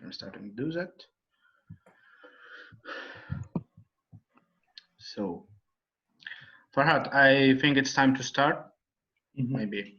I'm starting to do that. So, Farhad, I think it's time to start. Maybe.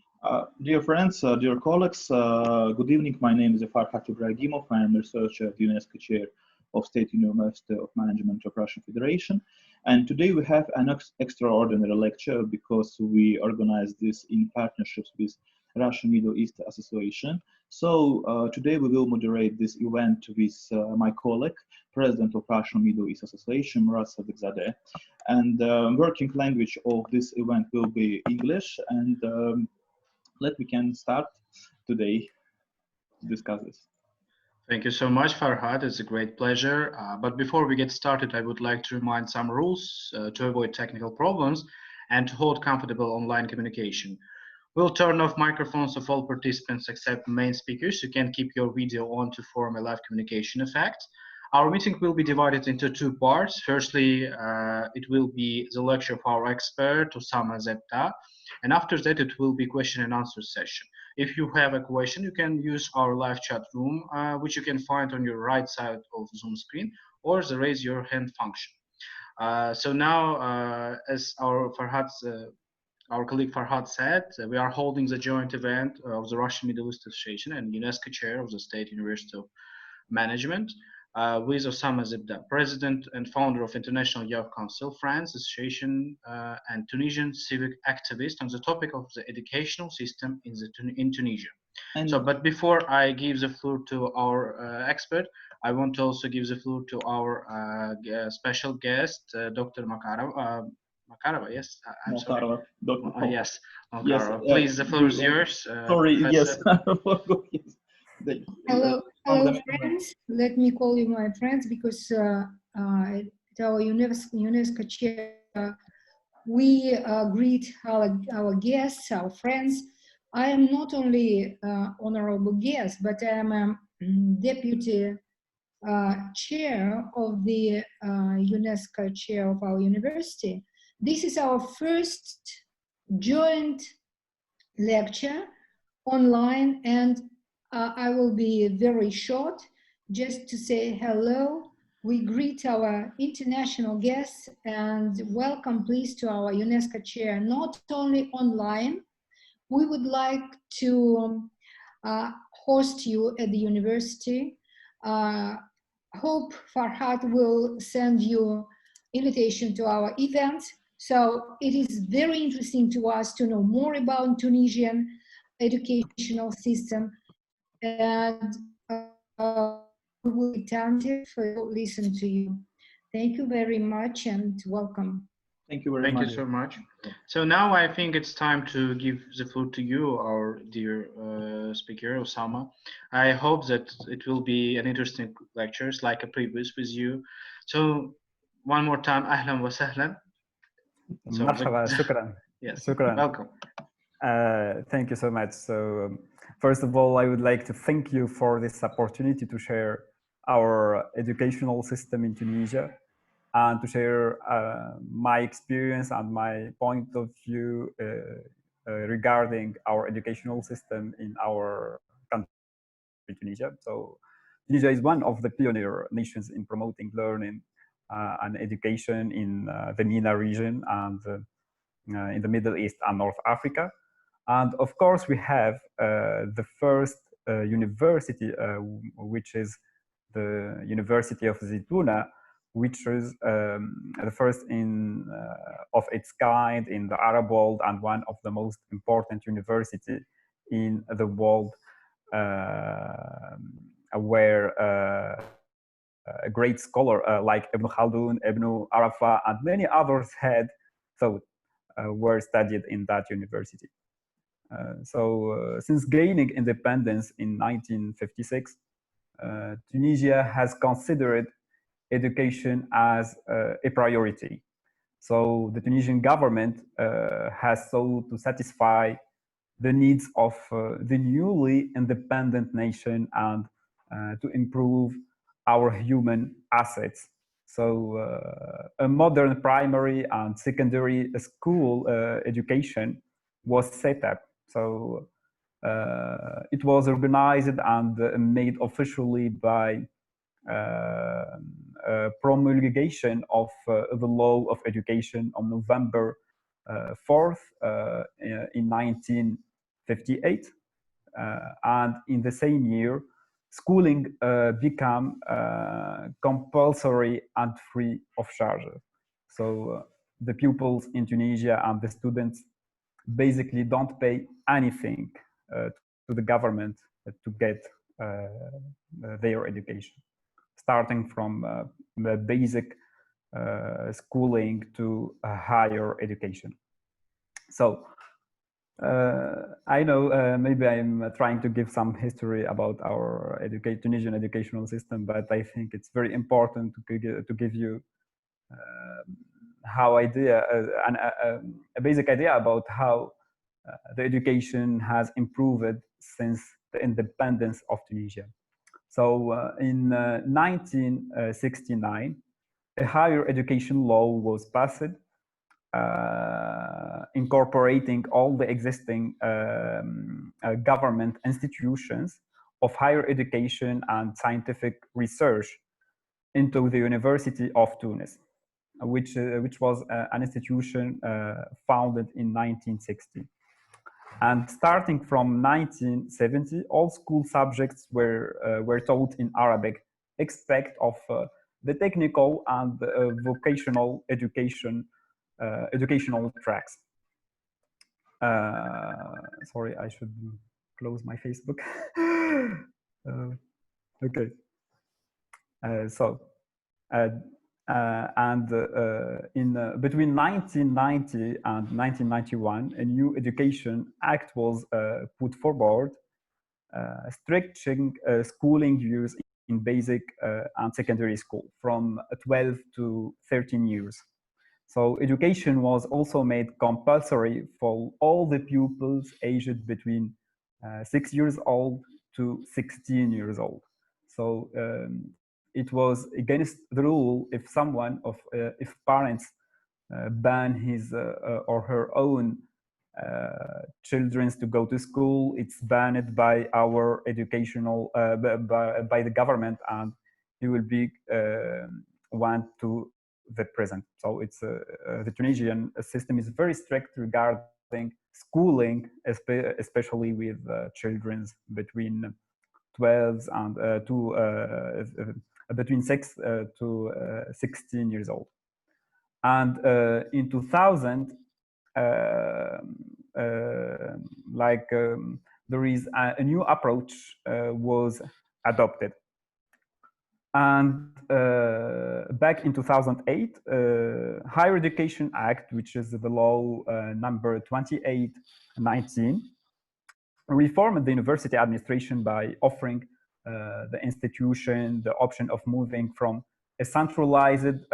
Dear friends, dear colleagues, good evening. My name is Farhad Ibrahimov. I am researcher at the UNESCO Chair of State University of Management of Russian Federation. And today we have an extraordinary lecture because we organized this in partnerships with Russian Middle East Association. So today we will moderate this event with my colleague, President of Russian Middle East Association, Oussama Zebda. And working language of this event will be English. And we can start today to discuss this. Thank you so much, Farhad. It's a great pleasure. But before we get started, I would like to remind some rules to avoid technical problems and to hold comfortable online communication. We'll turn off microphones of all participants except main speakers. You can keep your video on to form a live communication effect. Our meeting will be divided into two parts. Firstly, it will be the lecture of our expert, Oussama Zebda, and after that it will be question and answer session. If you have a question, you can use our live chat room, which you can find on your right side of Zoom screen, or the raise your hand function. So now, as our colleague Farhad said, we are holding the joint event of the Russian Middle East Association and UNESCO Chair of the State University of Management with Oussama Zebda, President and founder of International Youth Council, France Association, and Tunisian civic activist on the topic of the educational system in Tunisia. But before I give the floor to our expert, I want to also give the floor to our special guest, Dr. Makarova. Makarova, yes, I'm sorry. Yes, Makarova. Yes, please, the floor is yours. Sorry, yes. Hello, friends. Let me call you my friends because at our UNESCO chair, we greet our guests, our friends. I am not only honorable guest, but I am a deputy chair of the UNESCO chair of our university. This is our first joint lecture online, and I will be very short, just to say hello. We greet our international guests and welcome, please, to our UNESCO chair, not only online. We would like to host you at the university. Hope Farhad will send you invitation to our event. So it is very interesting to us to know more about Tunisian educational system, and we will be attentive to listen to you. Thank you very much and welcome. Thank you very much. Thank you so much. So now I think it's time to give the floor to you, our dear speaker, Oussama. I hope that it will be an interesting lecture, like a previous with you. So one more time, ahlan wa sahlan. مرحبا, شكرا. Yes, شكرا. welcome. Thank you so much. So first of all, I would like to thank you for this opportunity to share our educational system in Tunisia and to share my experience and my point of view regarding our educational system in our country, Tunisia. So Tunisia is one of the pioneer nations in promoting learning and education in the MENA region and in the Middle East and North Africa. And of course, we have the first university, which is the University of Zaytuna, which is the first of its kind in the Arab world and one of the most important universities in the world, where a great scholar like Ibn Khaldun, Ibn Arafat, and many others had thought were studied in that university. Since gaining independence in 1956, Tunisia has considered education as a priority. So the Tunisian government has sought to satisfy the needs of the newly independent nation and to improve our human assets. So a modern primary and secondary school education was set up. So It was organized and made officially by promulgation of the law of education on November 4th in 1958. And in the same year, schooling became compulsory and free of charge. So the pupils in Tunisia and the students basically don't pay anything to the government to get their education, starting from the basic schooling to higher education. So I know maybe I'm trying to give some history about our Tunisian educational system, but I think it's very important to give you a basic idea about how the education has improved since the independence of Tunisia. So in 1969, a higher education law was passed, incorporating all the existing government institutions of higher education and scientific research into the University of Tunis, which was an institution founded in 1960. And starting from 1970, all school subjects were taught in Arabic, except of the technical and vocational educational tracks. Sorry, I should close my Facebook. Okay. Between 1990 and 1991, a new Education Act was put forward, restricting schooling years in basic and secondary school from 12 to 13 years. So education was also made compulsory for all the pupils aged between 6 years old to 16 years old. So it was against the rule if if parents ban his or her own children to go to school. It's banned by our educational by the government, and he will be went to the prison. So it's the Tunisian system is very strict regarding schooling, especially with children between 12 and between 6 to 16 years old. And in 2000, there is a new approach was adopted. And back in 2008, Higher Education Act, which is the law number 2819, reformed the university administration by offering the institution the option of moving from a centralized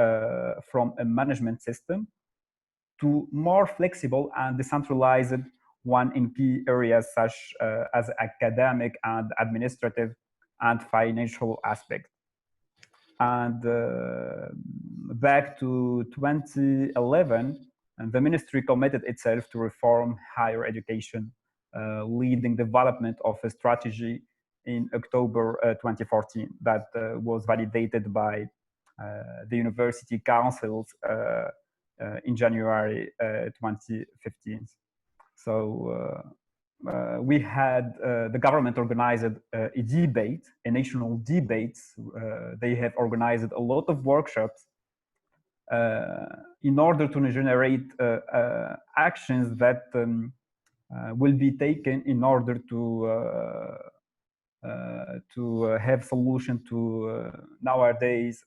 from a management system to more flexible and decentralized one in key areas such as academic and administrative and financial aspects. And back to 2011, the ministry committed itself to reform higher education, leading development of a strategy in October 2014 that was validated by the university councils in January 2015. So we had the government organized a debate, a national debate. They have organized a lot of workshops in order to generate actions that will be taken in order to have solution to nowadays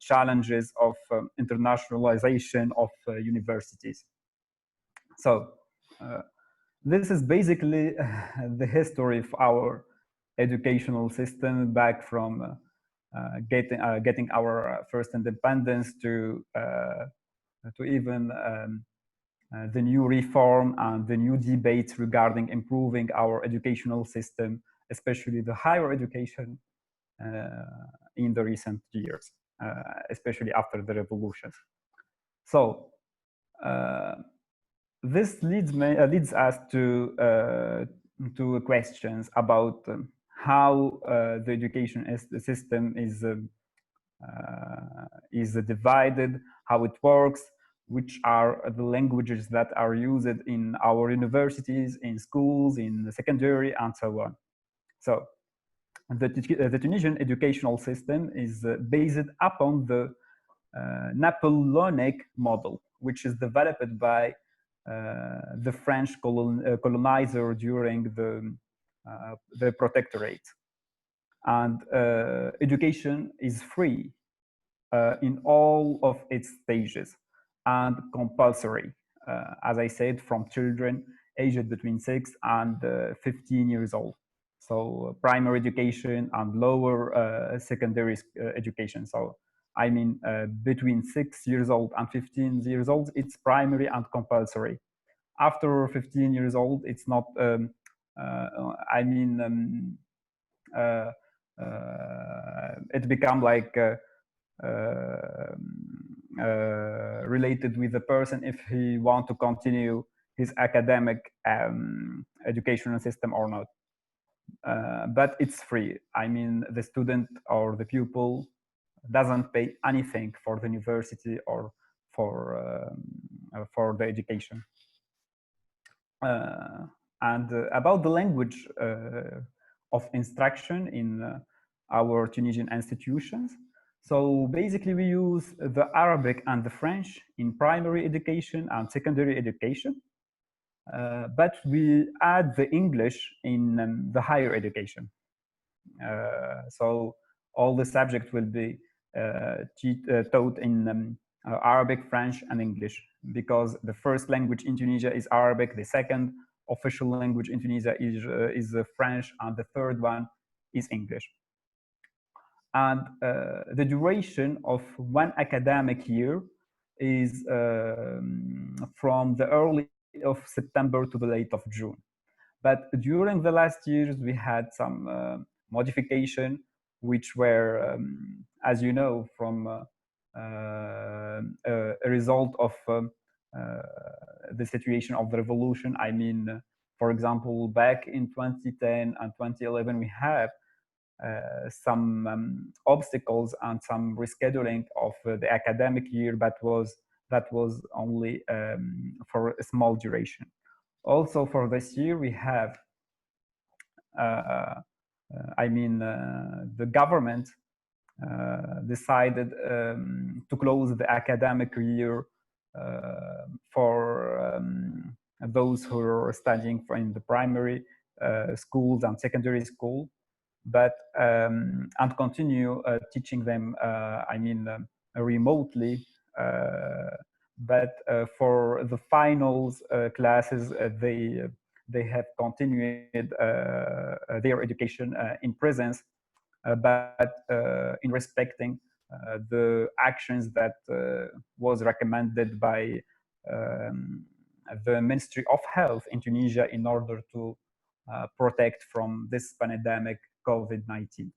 challenges of internationalization of universities. So this is basically the history of our educational system, back from getting our first independence to even the new reform and the new debates regarding improving our educational system, especially the higher education in the recent years, especially after the revolutions. So this leads us to questions about how the education system is divided, how it works, which are the languages that are used in our universities, in schools, in secondary, and so on. So the Tunisian educational system is based upon the Napoleonic model, which is developed by the French colonizer during the protectorate. And education is free in all of its stages and compulsory, as I said, from children aged between 6 and 15 years old. So primary education and lower secondary education. So I mean, between 6 years old and 15 years old, it's primary and compulsory. After 15 years old, it's not, it become like related with the person if he want to continue his academic educational system or not. But it's free. I mean, the student or the pupil doesn't pay anything for the university or for the education. And about the language of instruction in our Tunisian institutions. So basically we use the Arabic and the French in primary education and secondary education. But we add the English in the higher education. So all the subjects will be taught in Arabic, French, and English, because the first language in Tunisia is Arabic, the second official language in Tunisia is French, and the third one is English. And the duration of one academic year is from the early of September to the late of June. But during the last years, we had some modification, which were, as you know, from a result of the situation of the revolution. I mean, for example, back in 2010 and 2011, we had some obstacles and some rescheduling of the academic year, but that was only for a small duration. Also for this year, we have, the government decided to close the academic year for those who are studying in the primary schools and secondary school, but and continue teaching them, remotely. But for the finals classes, they have continued their education in presence, but in respecting the actions that was recommended by the Ministry of Health in Tunisia in order to protect from this pandemic COVID-19.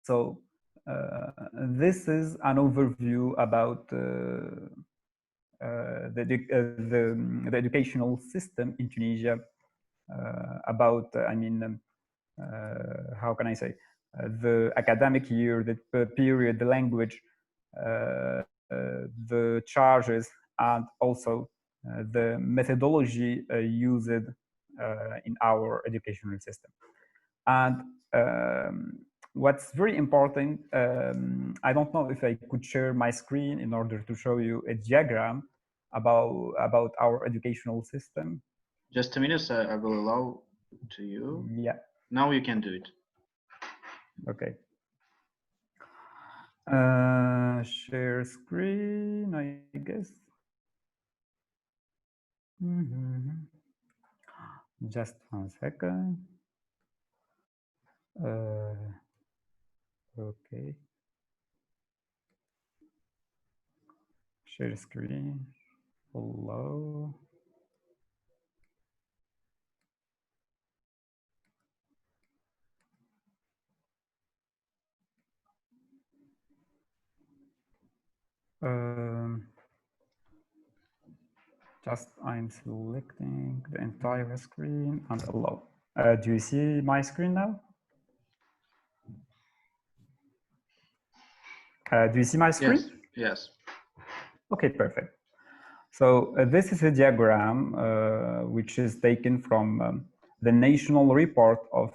So this is an overview about the educational system in Tunisia, about, how can I say, the academic year, the period, the language, the charges, and also the methodology used in our educational system. And what's very important, I don't know if I could share my screen in order to show you a diagram about our educational system. Just a minute, I will allow to you. Yeah. Now you can do it. Okay. Share screen, I guess. Just 1 second. Okay. Share screen. Hello. Just I'm selecting the entire screen and allow. Do you see my screen now? Do you see my screen? Yes, yes. Okay, perfect. So this is a diagram which is taken from the national report of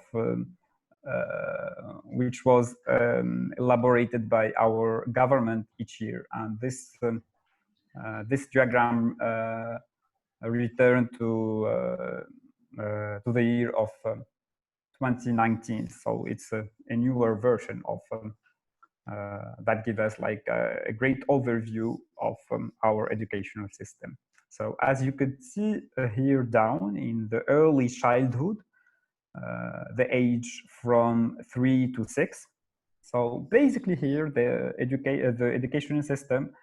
which was elaborated by our government each year, and this diagram returned to the year of 2019. So it's a newer version of that gives us like a great overview of our educational system. So as you could see here down in the early childhood, the age from 3 to 6. So basically here the educational system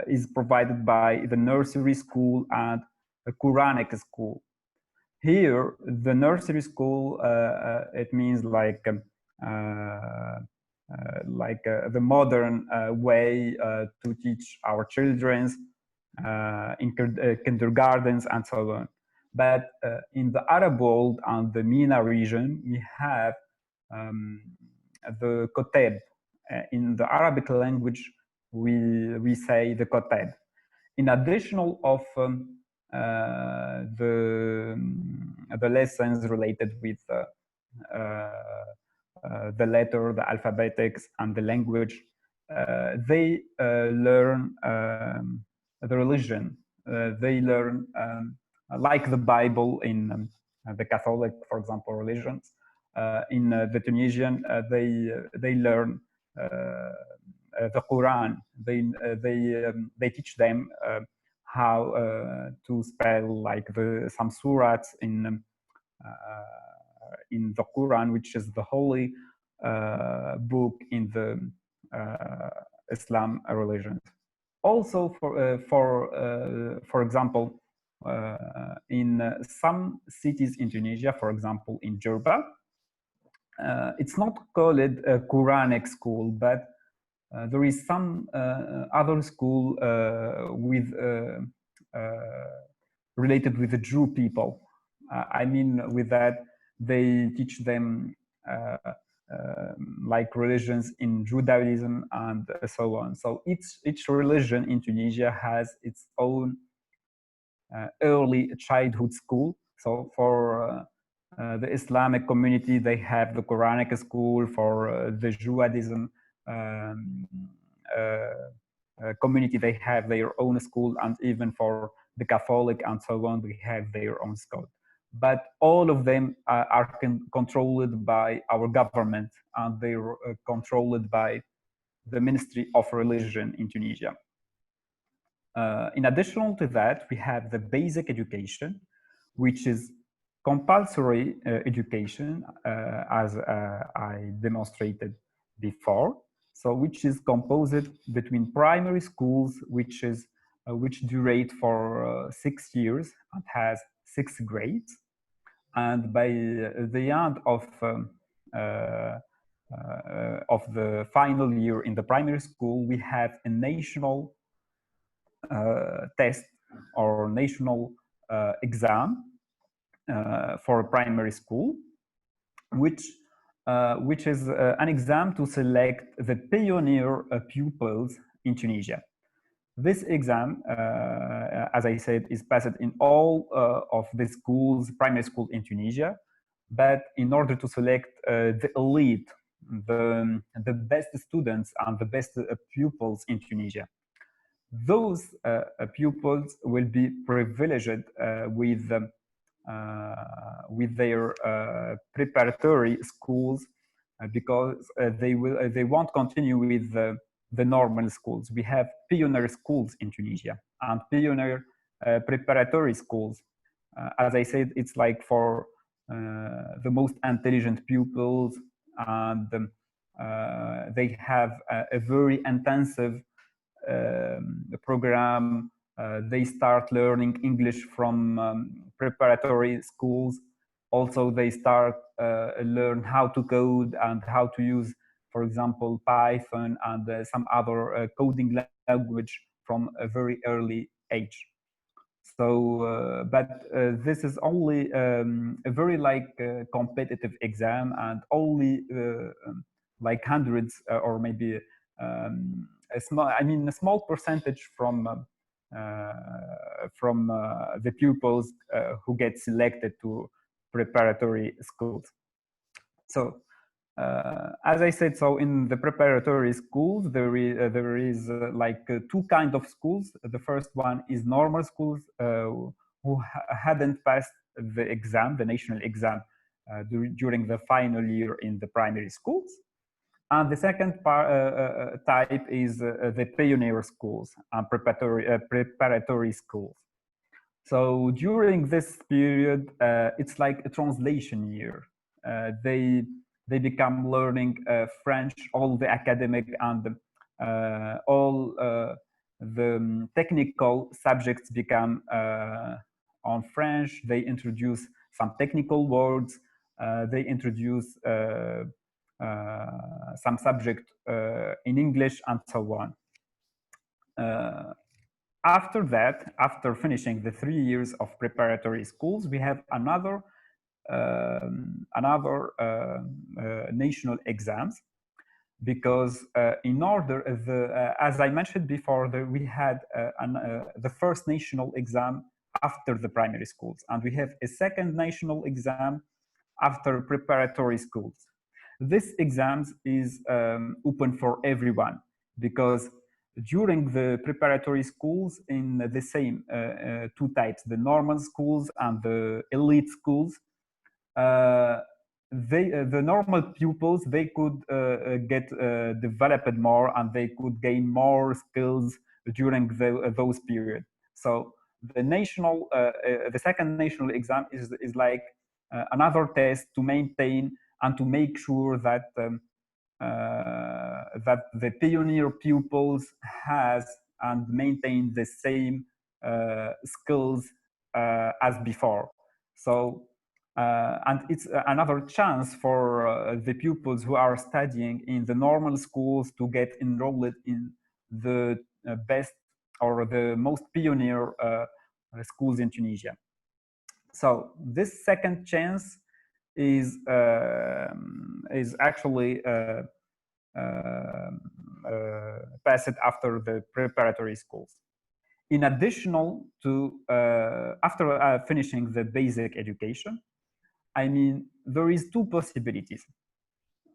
is provided by the nursery school and a Quranic school. Here, the nursery school, it means like the modern way to teach our children in kindergartens and so on. But in the Arab world and the MENA region, we have the Koteb. In the Arabic language, we say the Koteb. In addition of the lessons related with the letter, the alphabetics, and the language, they learn the religion. They learn like the Bible in the Catholic, for example, religions. In the Tunisian, they learn the Quran. They teach them how to spell like some surahs in the Quran, which is the holy book in the Islam religion. Also, for example, in some cities in Tunisia, for example, in Jerba, it's not called a Quranic school, but there is some other school with related with the Jew people. I mean, with that, they teach them like religions in Judaism and so on. So each religion in Tunisia has its own early childhood school. So for the Islamic community, they have the Quranic school. For the Judaism community, they have their own school, and even for the Catholic and so on, they have their own school. But all of them are controlled by our government, and they're controlled by the Ministry of Religion in Tunisia. In addition to that, we have the basic education, which is compulsory education, as I demonstrated before. So, which is composed between primary schools, which durate for 6 years and has 6 grades, and by the end of the final year in the primary school, we have a national test or national exam for primary school, which is an exam to select the pioneer pupils in Tunisia. This exam, as I said, is passed in all of the schools, primary schools in Tunisia. But in order to select the elite, the best students and the best pupils in Tunisia, those pupils will be privileged with their preparatory schools because they won't continue with the normal schools. We have pioneer schools in Tunisia and pioneer preparatory schools. As I said, it's like for the most intelligent pupils, and they have a very intensive program. They start learning English from preparatory schools. Also, they start learn how to code and how to use, for example, Python and some other coding language from a very early age. So, but this is only a very competitive exam, and only like hundreds or maybe a small, a small percentage from the pupils who get selected to preparatory schools. So, as I said, so in the preparatory schools, there is two kind of schools. The first one is normal schools who hadn't passed the exam, the national exam, during the final year in the primary schools. And the second type is the pioneer schools and preparatory schools. So during this period, it's like a translation year. They become learning French, all the academic and all the technical subjects become on French. They introduce some technical words. They introduce some subject in English and so on. After that, after finishing the 3 years of preparatory schools, we have another national exams, because in order, as I mentioned before, we had the first national exam after the primary schools, and we have a second national exam after preparatory schools. This exams is open for everyone, because during the preparatory schools, in the same two types, the normal schools and the elite schools, the normal pupils, they could get developed more, and they could gain more skills during those periods. So the national, the second national exam is like another test to maintain and to make sure that that the pioneer pupils has and maintain the same skills as before. So and it's another chance for the pupils who are studying in the normal schools to get enrolled in the best or the most pioneer schools in Tunisia. So this second chance is actually passed after the preparatory schools. In additional to after finishing the basic education, there is two possibilities.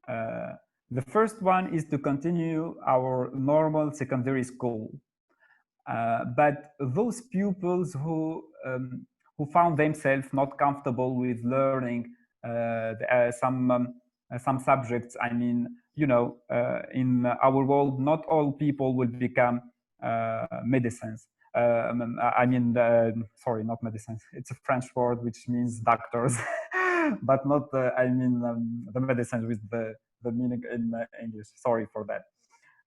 The first one is to continue our normal secondary school, but those pupils who found themselves not comfortable with learning some subjects. In our world, not all people will become medicines. Sorry, not medicines. It's a French word which means doctors, but not, the medicines with the meaning in English. Sorry for that.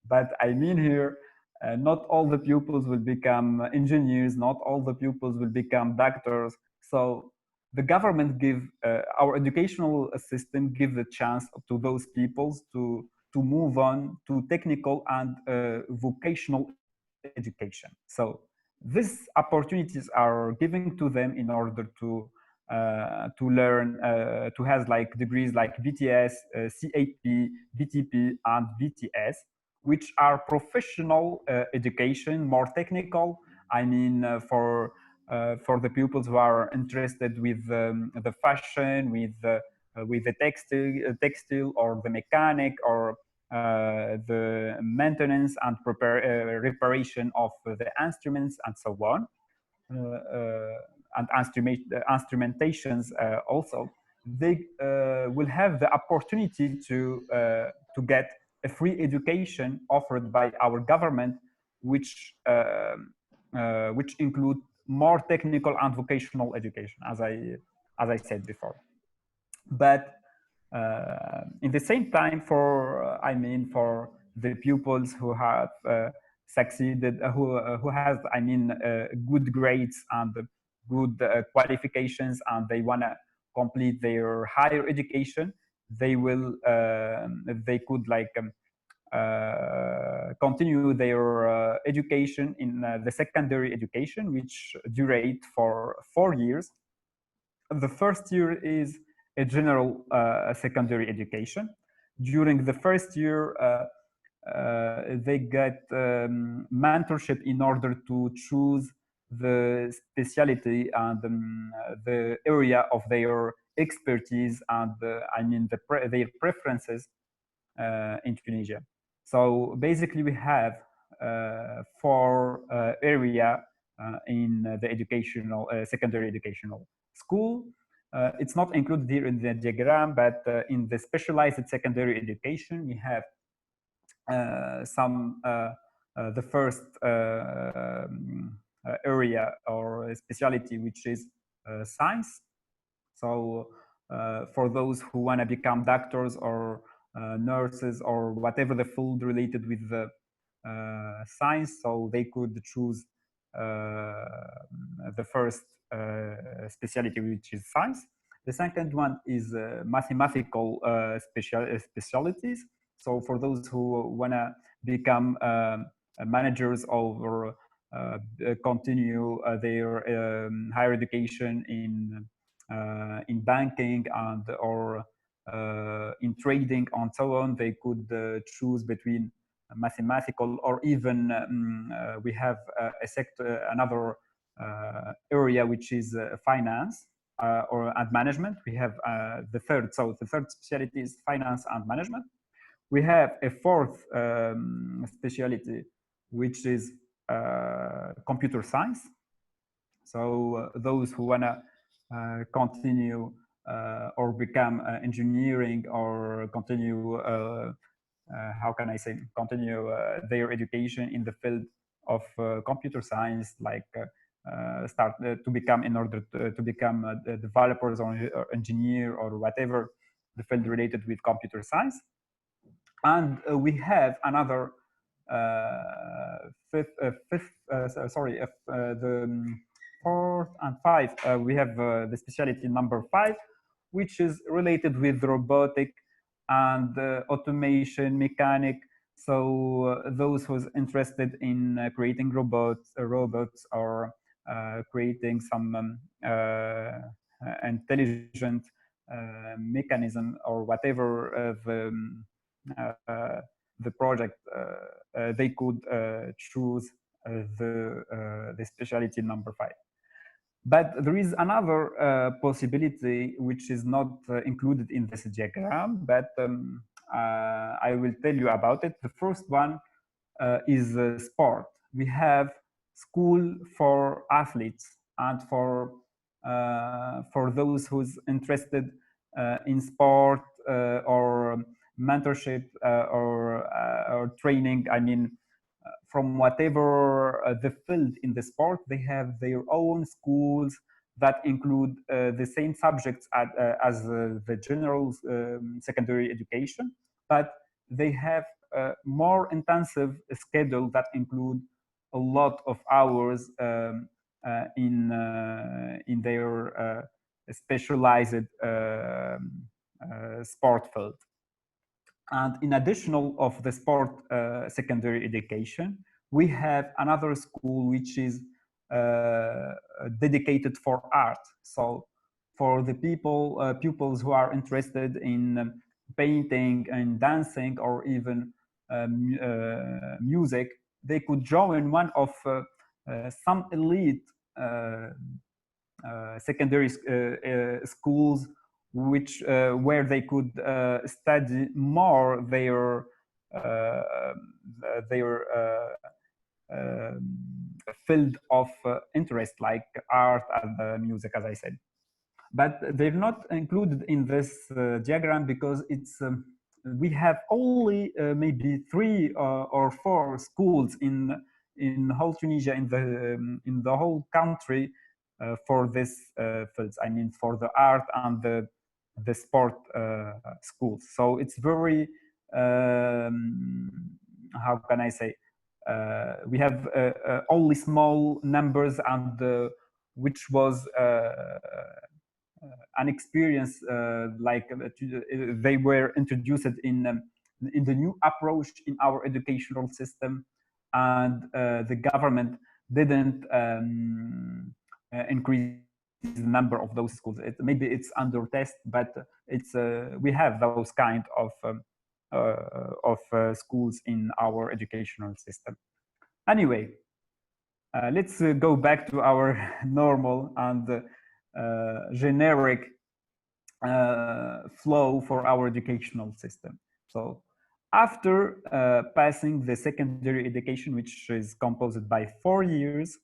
But I mean here, not all the pupils will become engineers, not all the pupils will become doctors. So the government our educational system gives a chance to those peoples to move on to technical and vocational education. So these opportunities are given to them in order to learn, to have like degrees like BTS, CAP, BTP, and BTS, which are professional education, more technical. For the pupils who are interested with the fashion, with the textile or the mechanic, or the maintenance and reparation of the instruments and so on, and instrumentations also. They will have the opportunity to get a free education offered by our government, which include more technical and vocational education, as I said before. But in the same time, for the pupils who have succeeded, who has good grades and good qualifications, and they want to complete their higher education, they could continue their education in the secondary education, which durate for 4 years. The first year is a general secondary education. During the first year, they get mentorship in order to choose the specialty and the area of their expertise and I mean their preferences in Tunisia. So basically, we have 4 area in the educational secondary educational school. It's not included here in the diagram, but in the specialized secondary education, we have the first area or specialty, which is science. So for those who want to become doctors or nurses or whatever the field related with the science, so they could choose the first specialty, which is science. The second one is mathematical specialties. So for those who want to become managers or continue their higher education in banking and or in trading and so on, they could choose between mathematical or even we have another area which is finance and management. We have the third specialty is finance and management. We have a fourth specialty, which is computer science. So those who want to continue or become engineering or continue, how can I say, continue their education in the field of computer science, like start to become, in order to become developers or engineer or whatever the field related with computer science. And we have another the fourth and five. We have the specialty number 5, which is related with robotic and automation, mechanic. So those who's interested in creating robots or creating some intelligent mechanism or whatever the project, they could choose the specialty number 5. But there is another possibility which is not included in this diagram, but I will tell you about it. The first one is sport. We have school for athletes and for those who's interested in sport or mentorship or training. I mean, from whatever the field in the sport, they have their own schools that include the same subjects as the general secondary education, but they have a more intensive schedule that include a lot of hours in their specialized sport field. And in additional of the sport secondary education, we have another school which is dedicated for art. So for the pupils who are interested in painting and dancing or even music, they could join one of some elite secondary schools, which where they could study more their field of interest, like art and music, as I said. But they're not included in this diagram because it's we have only maybe 3 or 4 schools in whole Tunisia, in the whole country for this fields. I mean, for the art and the sport schools. So it's very how can I say, we have only small numbers, and which was an experience like they were introduced in in the new approach in our educational system, and the government didn't increase the number of those schools. Maybe it's under test, but it's we have those kind of schools in our educational system. Anyway, let's go back to our normal and generic flow for our educational system. So after passing the secondary education, which is composed by 4 years,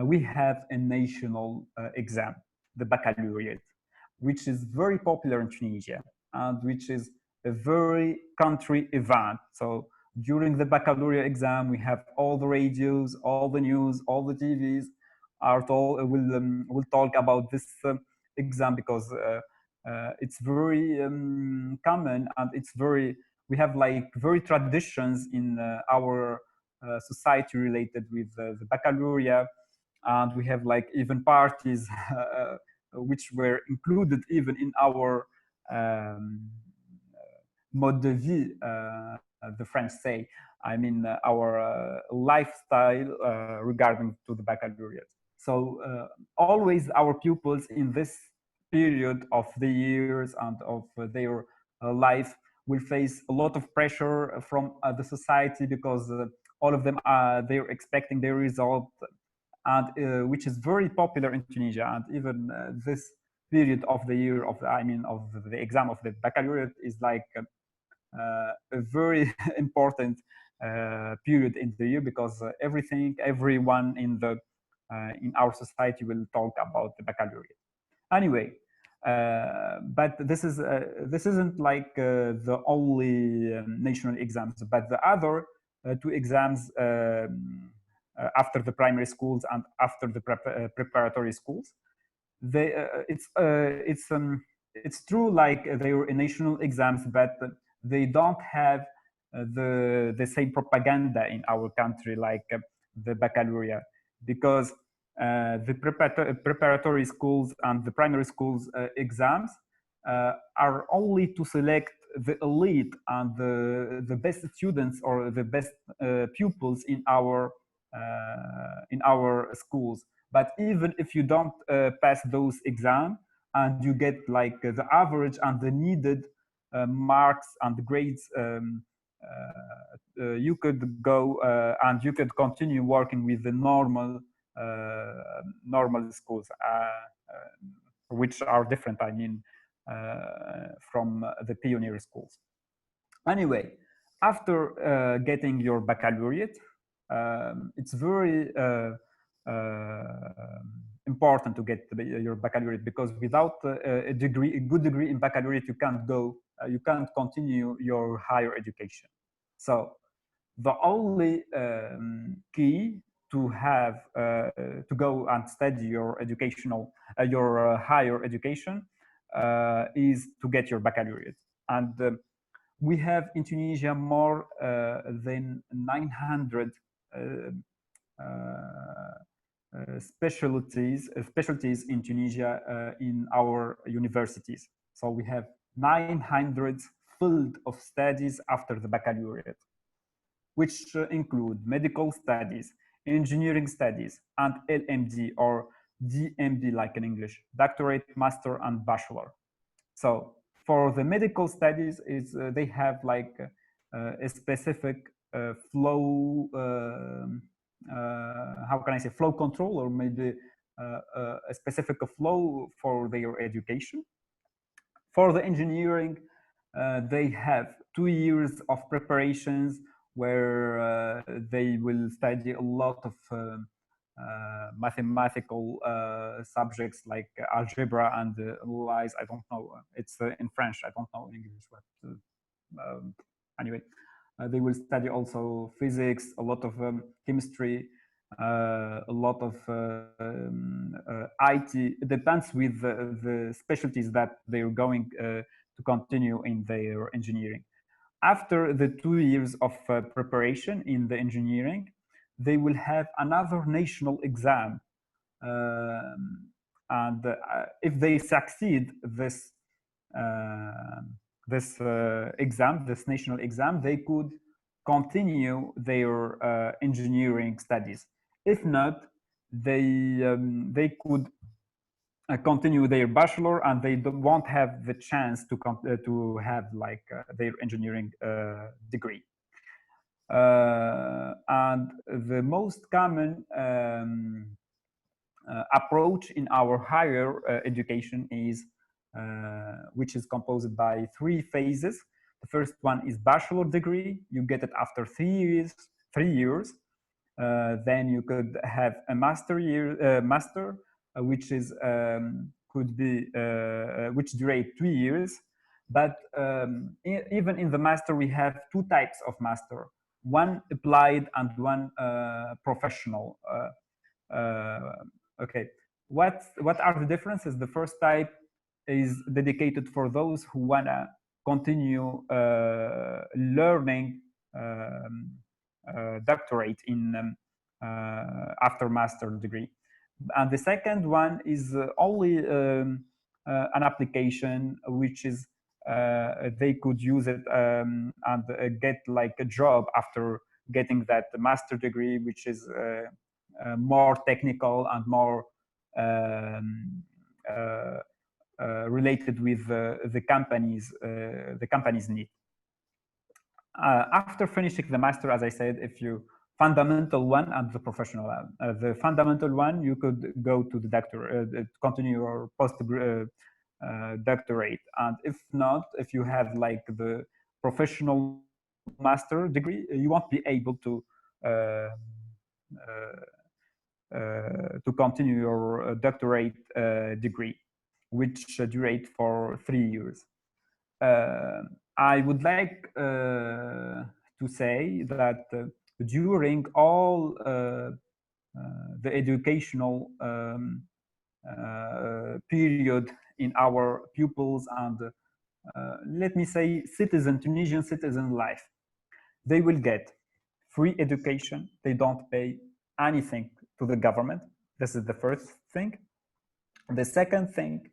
we have a national exam, the baccalaureate, which is very popular in Tunisia and which is a very country event. So during the baccalaureate exam, we have all the radios, all the news, all the TVs will talk about this exam, because it's very common, and it's very, we have like very traditions in our society related with the baccalaureate, and we have like even parties which were included even in our mode de vie, the French say. I mean, our lifestyle regarding to the baccalaureate. So always our pupils in this period of the years and of their life will face a lot of pressure from the society, because all of them they're expecting their result, and which is very popular in Tunisia. And even this period of the year of the exam of the baccalaureate is like a very important period in the year, because everyone in our society will talk about the baccalaureate. Anyway, but this isn't like the only national exams, but the other two exams after the primary schools and after the preparatory schools, it's true, like they were national exams, but they don't have the same propaganda in our country like the baccalaureate, because the preparatory schools and the primary schools exams are only to select the elite and the best students or the best pupils in our schools. But even if you don't pass those exams and you get like the average and the needed marks and grades, you could go and you could continue working with the normal schools, which are different, I mean, from the pioneer schools. Anyway, after getting your baccalaureate, it's very important to get your baccalaureate, because without a good degree in baccalaureate, you can't go, you can't continue your higher education. So the only key to have to go and study your educational your higher education is to get your baccalaureate. And we have in Tunisia more than 900 specialties in Tunisia in our universities. So we have 900 field of studies after the baccalaureate, which include medical studies, engineering studies, and LMD or DMD, like in English, doctorate, master, and bachelor. So for the medical studies, they have like a specific flow, how can I say, flow control, or maybe a specific flow for their education. For the engineering, they have 2 years of preparations where they will study a lot of mathematical subjects like algebra and analyze. I don't know. It's in French. I don't know in English. But anyway, they will study also physics, a lot of chemistry, a lot of IT. It depends with the specialties that they're going to continue in their engineering. After the 2 years of preparation in the engineering, they will have another national exam. And if they succeed this this exam, this national exam, they could continue their engineering studies. If not, they could continue their bachelor, and they won't have the chance to have like their engineering degree. And the most common approach in our higher education is which is composed by 3 phases. The first one is bachelor degree. You get it after 3 years. 3 years. Then you could have a master, which is could be which duration 2 years. But even in the master, we have 2 types of master: one applied and one professional. Okay, what are the differences? The first type is dedicated for those who wanna continue learning doctorate in after master degree, and the second one is only an application which is they could use it and get like a job after getting that master degree, which is more technical and more related with the company's need. After finishing the master, as I said, if you fundamental one and the professional one. The fundamental one, you could go to the doctor, continue your post doctorate, and if not, if you have like the professional master degree, you won't be able to continue your doctorate degree, which durate for 3 years. I would like to say that during all the educational period in our pupils and let me say Tunisian citizen life, they will get free education. They don't pay anything to the government. This is the first thing. The second thing,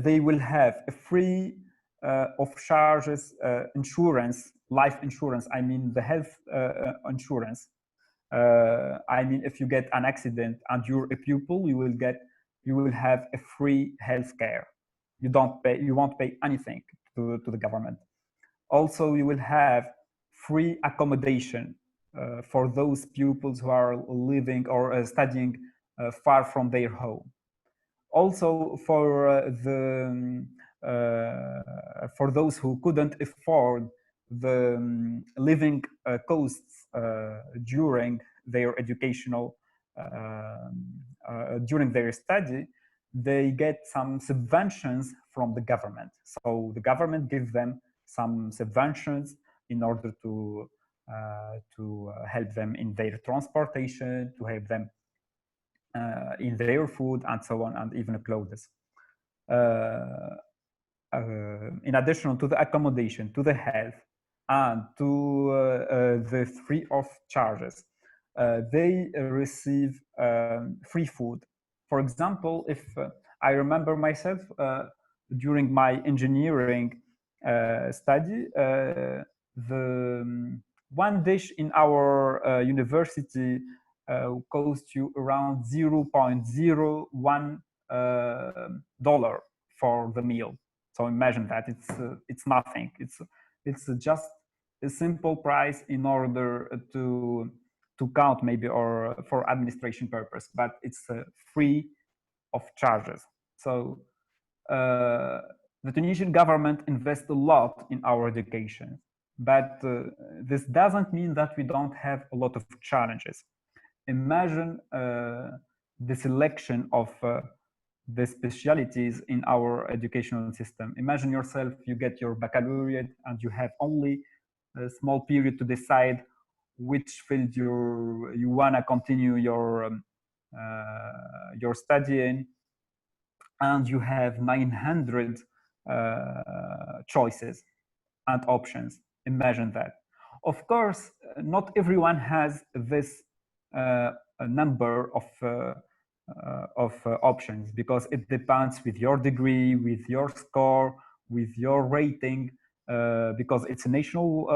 they will have a free of charges insurance, life insurance. I mean the health insurance. I mean, if you get an accident and you're a pupil, you will have a free health care. You won't pay anything to the government. Also, you will have free accommodation for those pupils who are living or studying far from their home. Also, for those who couldn't afford the living costs during their educational during their study, they get some subventions from the government. So the government gives them some subventions in order to help them in their transportation, to help them in their food and so on, and even clothes. In addition to the accommodation, to the health, and to the free of charges, they receive free food. For example, if I remember myself during my engineering study, the one dish in our university cost you around $0.01 for the meal. So imagine that it's nothing. It's just a simple price in order to count maybe or for administration purpose, but it's free of charges. So the Tunisian government invests a lot in our education, but this doesn't mean that we don't have a lot of challenges. Imagine the selection of the specialities in our educational system. Imagine yourself, you get your baccalaureate and you have only a small period to decide which field you want to continue your studying, and you have 900 choices and options. Imagine that. Of course, not everyone has this number of options, because it depends with your degree, with your score, with your rating, because it's a national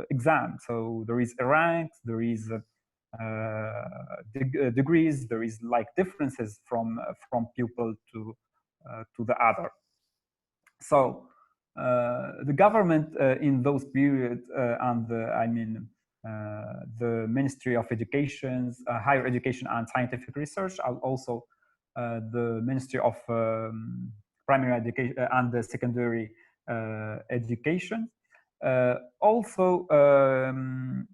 exam. So there is a rank, there is degrees, there is like differences from pupil to the other. So the government in those periods and the Ministry of Education, Higher Education and Scientific Research, and also the Ministry of Primary Education and the Secondary Education, also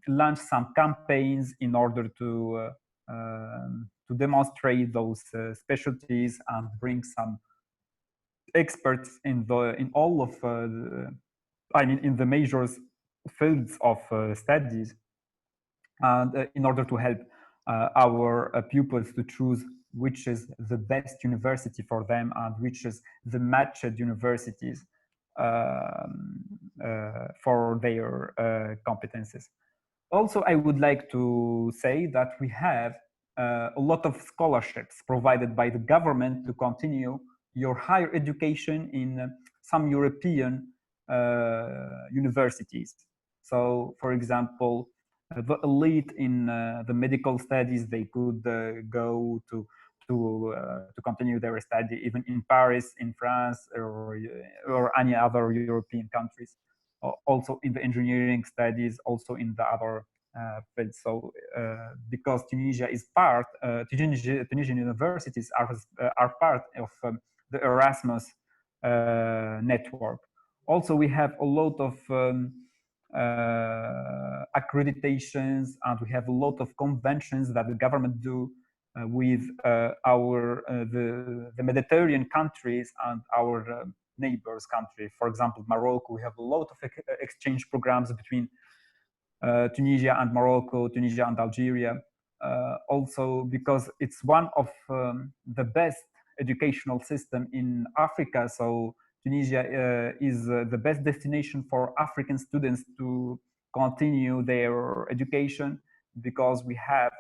launched some campaigns in order to demonstrate those specialties and bring some experts in all of in the major fields of studies, and in order to help our pupils to choose which is the best university for them and which is the matched universities for their competences. Also, I would like to say that we have a lot of scholarships provided by the government to continue your higher education in some European universities. So, for example, the elite in the medical studies, they could go to continue their study even in Paris, in France, or any other European countries. Also in the engineering studies, also in the other fields. So because Tunisia is part, Tunisian universities are part of the Erasmus network. Also, we have a lot of accreditations, and we have a lot of conventions that the government do with the Mediterranean countries and our neighbors country. For example, Morocco, we have a lot of exchange programs between Tunisia and Morocco, Tunisia and Algeria. Also because it's one of the best educational system in Africa. So Tunisia is the best destination for African students to continue their education, because we have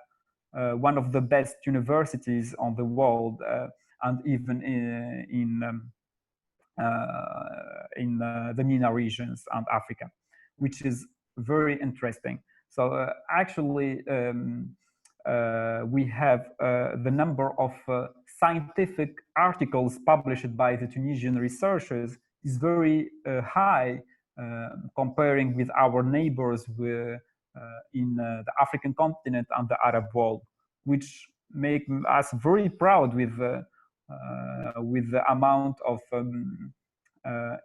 one of the best universities on the world, and even in the MENA regions and Africa, which is very interesting. So actually, we have the number of scientific articles published by the Tunisian researchers is very high, comparing with our neighbors in the African continent and the Arab world, which make us very proud with the amount of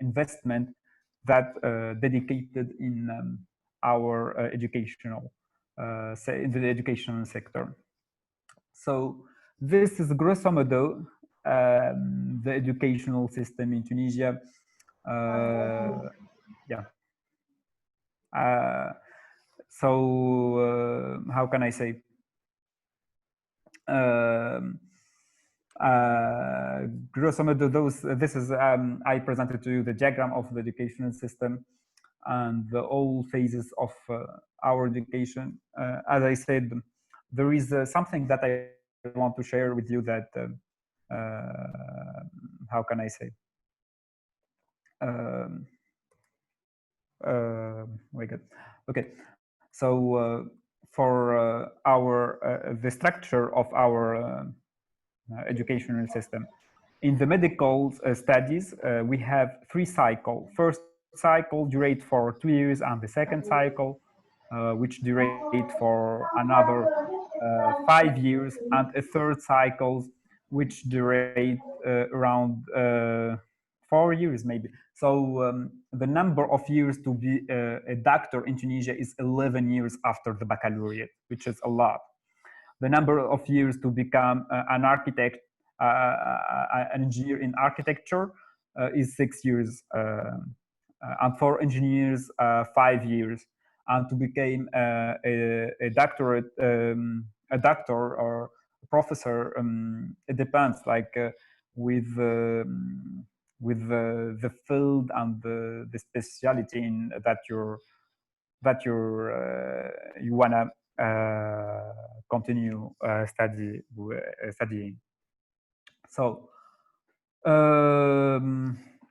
investment that dedicated in our educational in the educational sector. So this is grosso modo the educational system in Tunisia. Yeah. So how can I say? Grosso modo, this is I presented to you the diagram of the educational system and all phases of our education. As I said, there is something that I want to share with you that how can I say? Very good. Okay, so for the structure of our educational system. In the medical studies, we have 3 cycles. First cycle durate for 2 years, and the second cycle, which durate for another 5 years, and a third cycle, which durate around 4 years maybe. So the number of years to be a doctor in Tunisia is 11 years after the baccalaureate, which is a lot. The number of years to become an architect, an engineer in architecture is 6 years, and for engineers, 5 years. And to become a doctorate, a doctor or a professor, it depends, like with the field and the specialty in that you wanna continue studying. So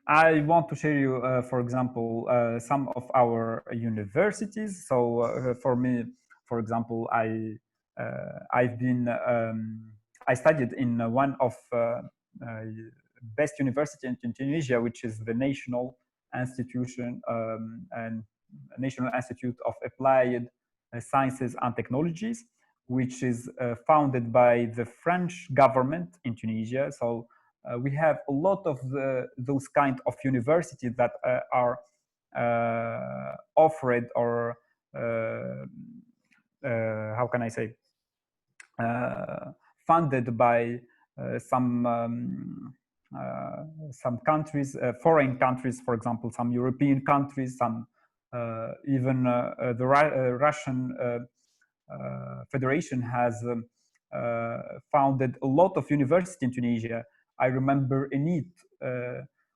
I want to share you, for example, some of our universities. So for me, for example, I studied in one of best university in Tunisia, which is the National Institution and National Institute of Applied Sciences and Technologies, which is founded by the French government in Tunisia. So we have a lot of those kind of universities that are offered or how can I say funded by some countries, foreign countries, for example, some European countries, some even the Russian Federation has founded a lot of universities in Tunisia. I remember ENIT,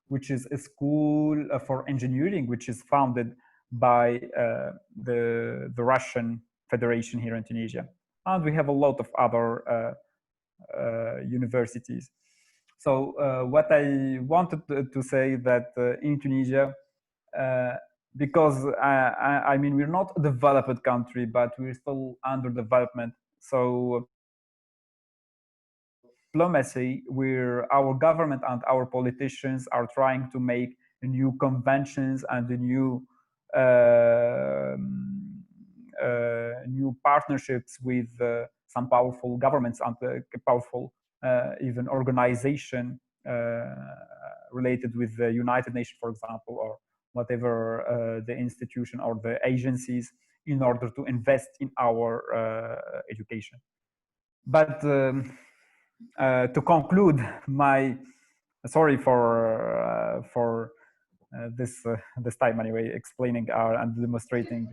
which is a school for engineering, which is founded by the Russian Federation here in Tunisia. And we have a lot of other universities. So what I wanted to say that in Tunisia, because I mean, we're not a developed country, but we're still under development. So diplomacy, where our government and our politicians are trying to make new conventions and new new partnerships with some powerful governments and powerful even organization related with the United Nations, for example, or whatever the institution or the agencies, in order to invest in our education. But to conclude my, sorry for this time anyway, explaining and demonstrating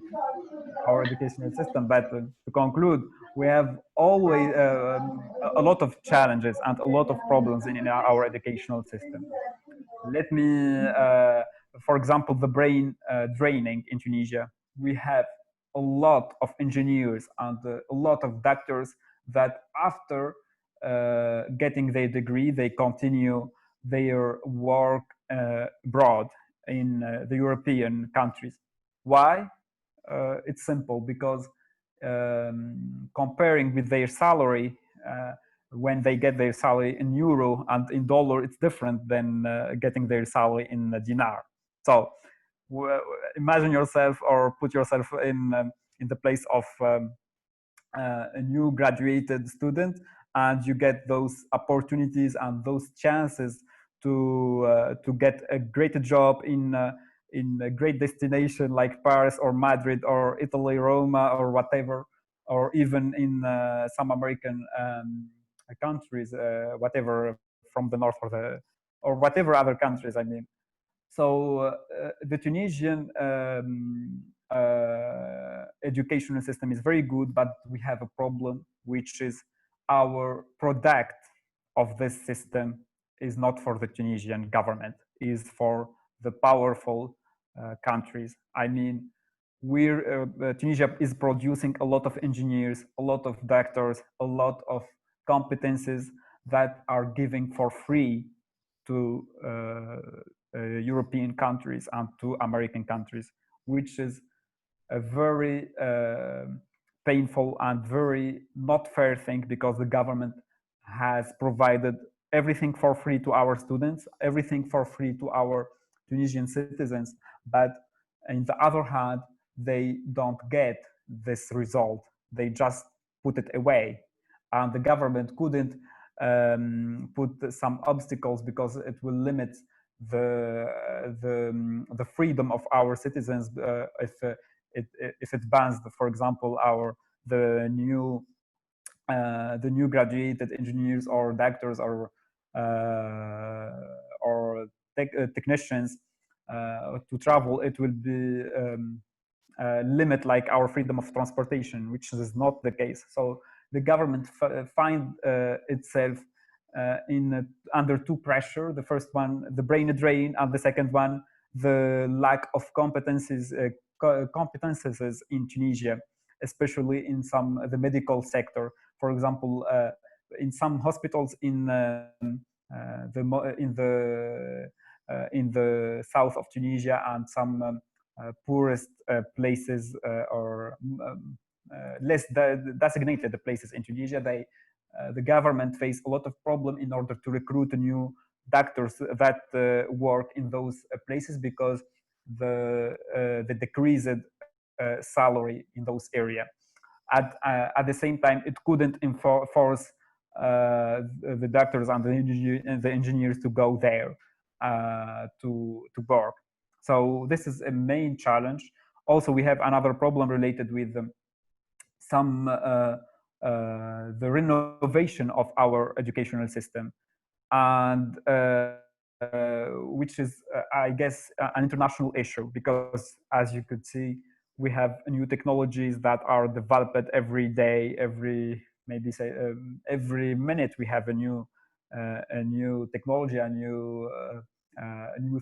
our educational system. But to conclude, we have always a lot of challenges and a lot of problems in our educational system. Let me, for example, the brain draining in Tunisia. We have a lot of engineers and a lot of doctors that after getting their degree, they continue their work abroad in the European countries. Why? It's simple, because comparing with their salary, when they get their salary in euro and in dollar, it's different than getting their salary in dinar. So imagine yourself or put yourself in the place of a new graduated student, and you get those opportunities and those chances to get a great job in a great destination like Paris or Madrid or Italy, Roma, or whatever, or even in some American countries, whatever, from the north or whatever other countries, I mean. So the Tunisian educational system is very good, but we have a problem, which is our product of this system is not for the Tunisian government, is for the powerful countries. I mean, Tunisia is producing a lot of engineers, a lot of doctors, a lot of competences that are giving for free to European countries and to American countries, which is a very painful and very not fair thing, because the government has provided everything for free to our students, everything for free to our Tunisian citizens, but on the other hand, they don't get this result. They just put it away, and the government couldn't put some obstacles, because it will limit the freedom of our citizens if it bans, for example, the new graduated engineers or doctors or technicians to travel. It will be limit like our freedom of transportation, which is not the case. So the government find itself under two pressure. The first one, the brain drain, and the second one, the lack of competences in Tunisia, especially in the medical sector. For example, in some hospitals in the in the south of Tunisia and some poorest places or less designated places in Tunisia. The government face a lot of problem in order to recruit new doctors that work in those places because the decreased salary in those areas. At the same time, it couldn't force the doctors and the engineers to go there to work. So this is a main challenge. Also, we have another problem related with some the renovation of our educational system, and which is, I guess, an international issue because, as you could see, we have new technologies that are developed every day, maybe say every minute we have a new technology, a new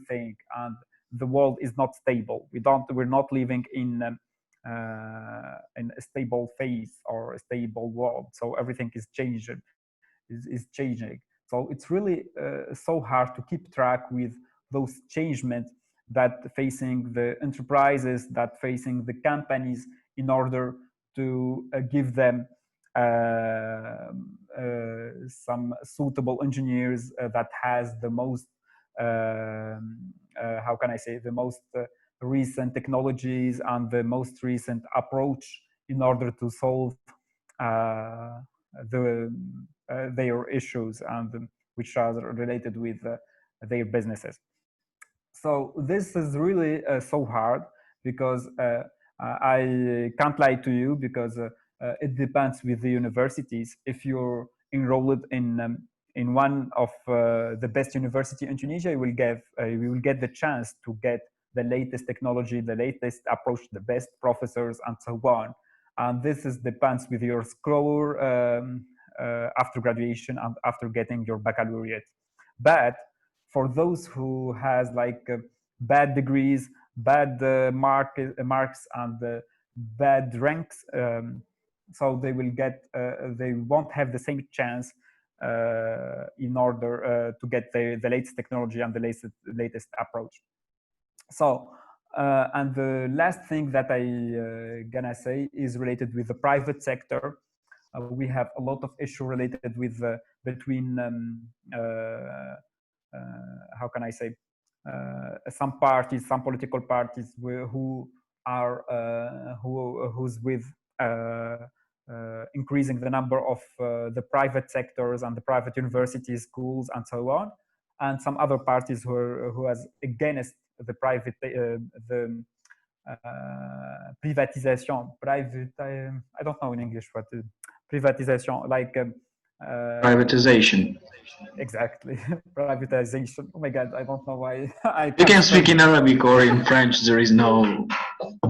thing, and the world is not stable. We're not living in a stable phase or a stable world. So everything is changing, is changing. So it's really so hard to keep track with those changements that facing the enterprises, that facing the companies, in order to give them some suitable engineers that has the most how can I say, the most recent technologies and the most recent approach in order to solve their issues and which are related with their businesses. So this is really so hard because I can't lie to you, because it depends with the universities. If you're enrolled in one of the best university in Tunisia, you will get the chance to get the latest technology, the latest approach, the best professors, and so on. And this depends with your score after graduation and after getting your baccalaureate. But for those who has like bad degrees, bad marks, and bad ranks, so they will get they won't have the same chance in order to get the latest technology and the latest approach. So and the last thing that I gonna say is related with the private sector. We have a lot of issue related with between how can I say, some parties, some political parties who are who's with increasing the number of the private sectors and the private universities, schools, and so on, and some other parties who has against the private the privatization. I don't know in English what privatization, like Privatization. exactly. Privatization. Oh my god, I don't know why I You can't can spell speak in Arabic or in French, there is no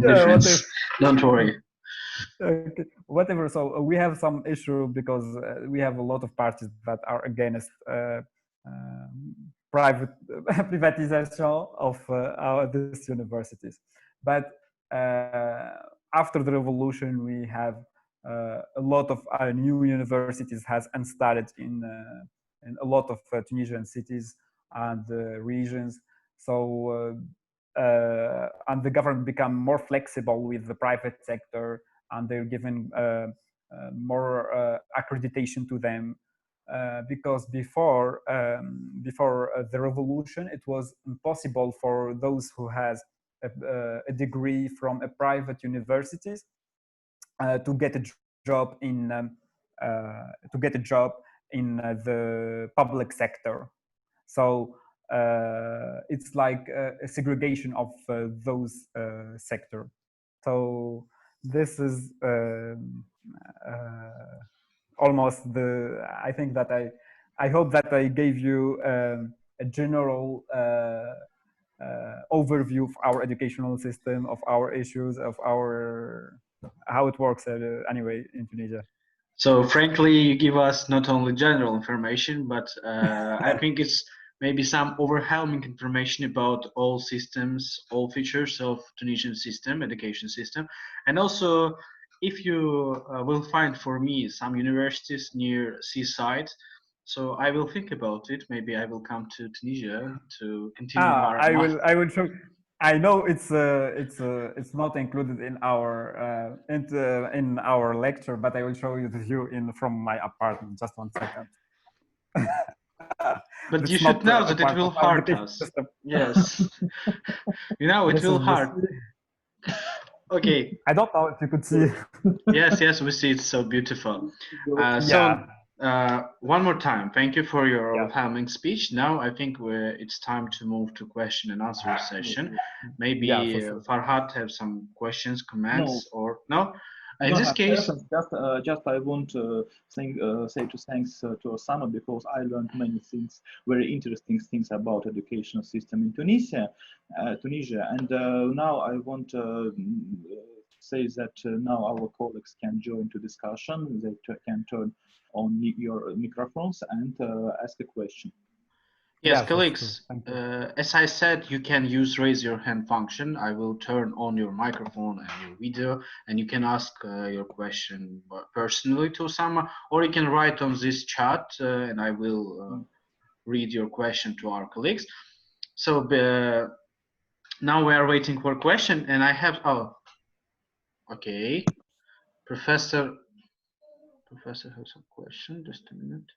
yeah, difference. Don't worry. okay, whatever. So we have some issue because we have a lot of parties that are against private privatization of these universities. But after the revolution, we have a lot of new universities has started in a lot of Tunisian cities and regions. So and the government become more flexible with the private sector, and they're given more accreditation to them. Because before the revolution, it was impossible for those who has a degree from a private universities to get a job in the public sector. So it's like a segregation of those sector. So this is almost the. I think that I hope that I gave you a general overview of our educational system, of our issues, of our how it works anyway in Tunisia. So frankly, you give us not only general information, but I think it's maybe some overwhelming information about all systems, all features of Tunisian system, education system. And also, if you will find for me some universities near seaside, So I will think about it. Maybe I will come to Tunisia to continue our I master. will. I will show. I know it's not included in our lecture, but I will show you the view in from my apartment. Just 1 second. But you It's should not know a that it part will of our hurt education us. system. Yes. It This will is the hurt. Okay. I don't know if you could see. Yes, yes, we see. It's so beautiful. Yeah. So one more time, thank you for your Yeah. overwhelming speech. Now I think it's time to move to question and answer session. Maybe Yeah, for sure. Farhad have some questions, comments, No. or no? I In don't this have case, questions. Just I want to say thanks to Oussama because I learned many things, very interesting things about educational system in Tunisia, and now I want to say that now our colleagues can join to discussion. They can turn on your microphones and ask a question. yes, Yeah, colleagues, thank you. as I said, you can use raise your hand function. I will turn on your microphone and your video, and you can ask your question personally to Osama, or you can write on this chat, and I will read your question to our colleagues. So now we are waiting for a question, and I have, okay, Professor has some question, just a minute.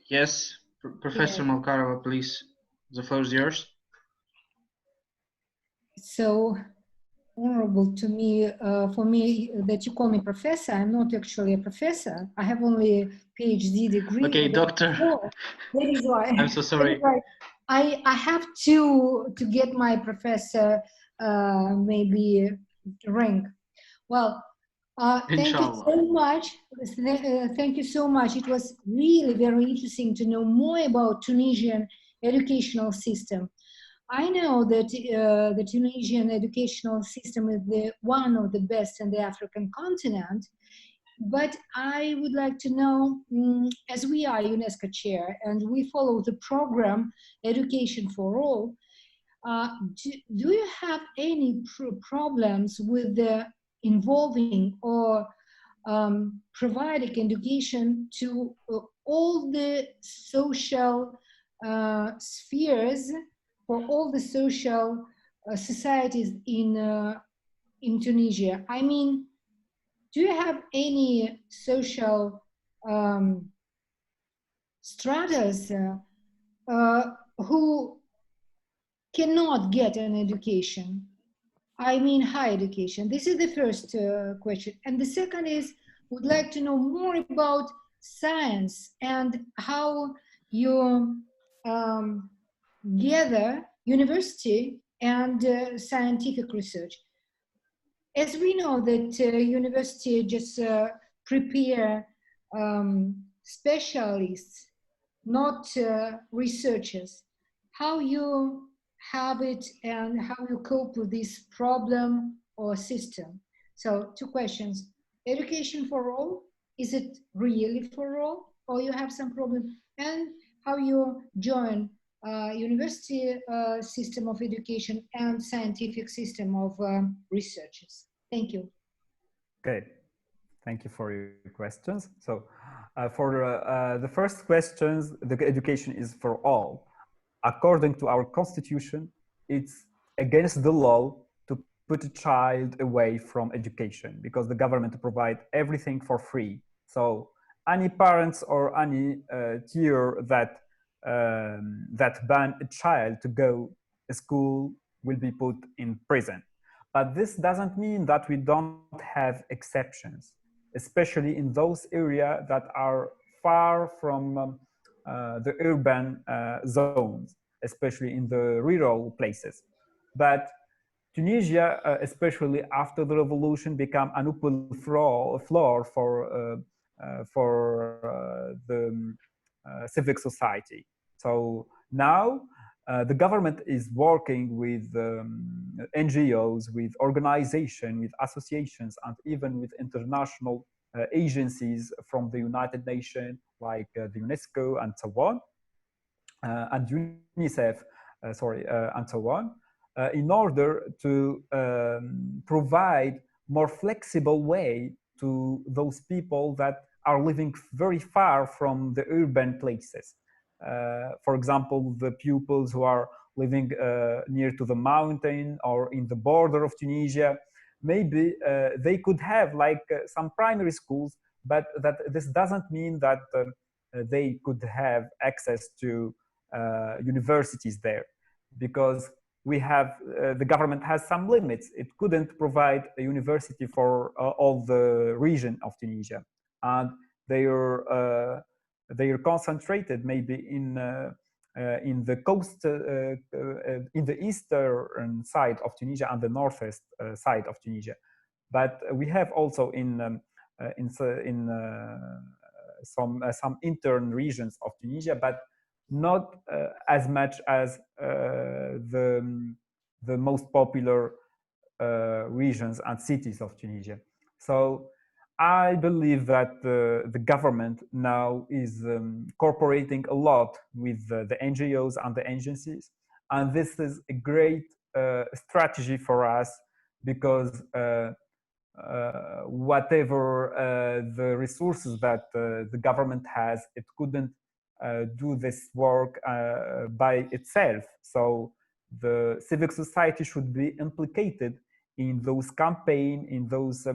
Yes, Professor Malkarova, please. The floor is yours. So honorable to me, for me, that you call me professor. I'm not actually a professor. I have only a PhD degree. Okay, doctor. That is why. I'm so sorry. I have to get my professor maybe rank. Well, thank you so much. Thank you so much. It was really very interesting to know more about Tunisian educational system. I know that the Tunisian educational system is one of the best in the African continent, but I would like to know, as we are UNESCO chair and we follow the program Education for All, do you have any problems with the involving or providing education to all the social spheres for all the social societies in Tunisia? I mean, do you have any social stratas who cannot get an education? I mean, high education. This is the first question. And the second is, would like to know more about science and how you gather university and scientific research. As we know that university just prepare specialists, not researchers. How you have it and how you cope with this problem or system. So 2 questions. Education for all, is it really for all or you have some problem? And how you join university system of education and scientific system of researchers. Thank you. Okay, thank you for your questions. So for the first questions, the education is for all. According to our constitution, it's against the law to put a child away from education because the government provide everything for free. So any parents or any tier that ban a child to go to school will be put in prison. But this doesn't mean that we don't have exceptions, especially in those areas that are far from the urban zones, especially in the rural places. But Tunisia, especially after the revolution, became an open floor for the civic society. So now the government is working with NGOs, with organizations, with associations, and even with international agencies from the United Nations, like the UNESCO and so on, and UNICEF, and so on, in order to provide more flexible way to those people that are living very far from the urban places. For example, the pupils who are living near to the mountain or in the border of Tunisia, maybe they could have like some primary schools, but that this doesn't mean that they could have access to universities there, because we have the government has some limits. It couldn't provide a university for all the region of Tunisia, and they are concentrated maybe in the coast, in the eastern side of Tunisia and the northeast side of Tunisia. But we have also in some intern regions of Tunisia, but not as much as the most popular regions and cities of Tunisia. So I believe that the government now is cooperating a lot with the NGOs and the agencies, and this is a great strategy for us, because whatever the resources that the government has, it couldn't do this work by itself. So the civic society should be implicated in those campaigns, in those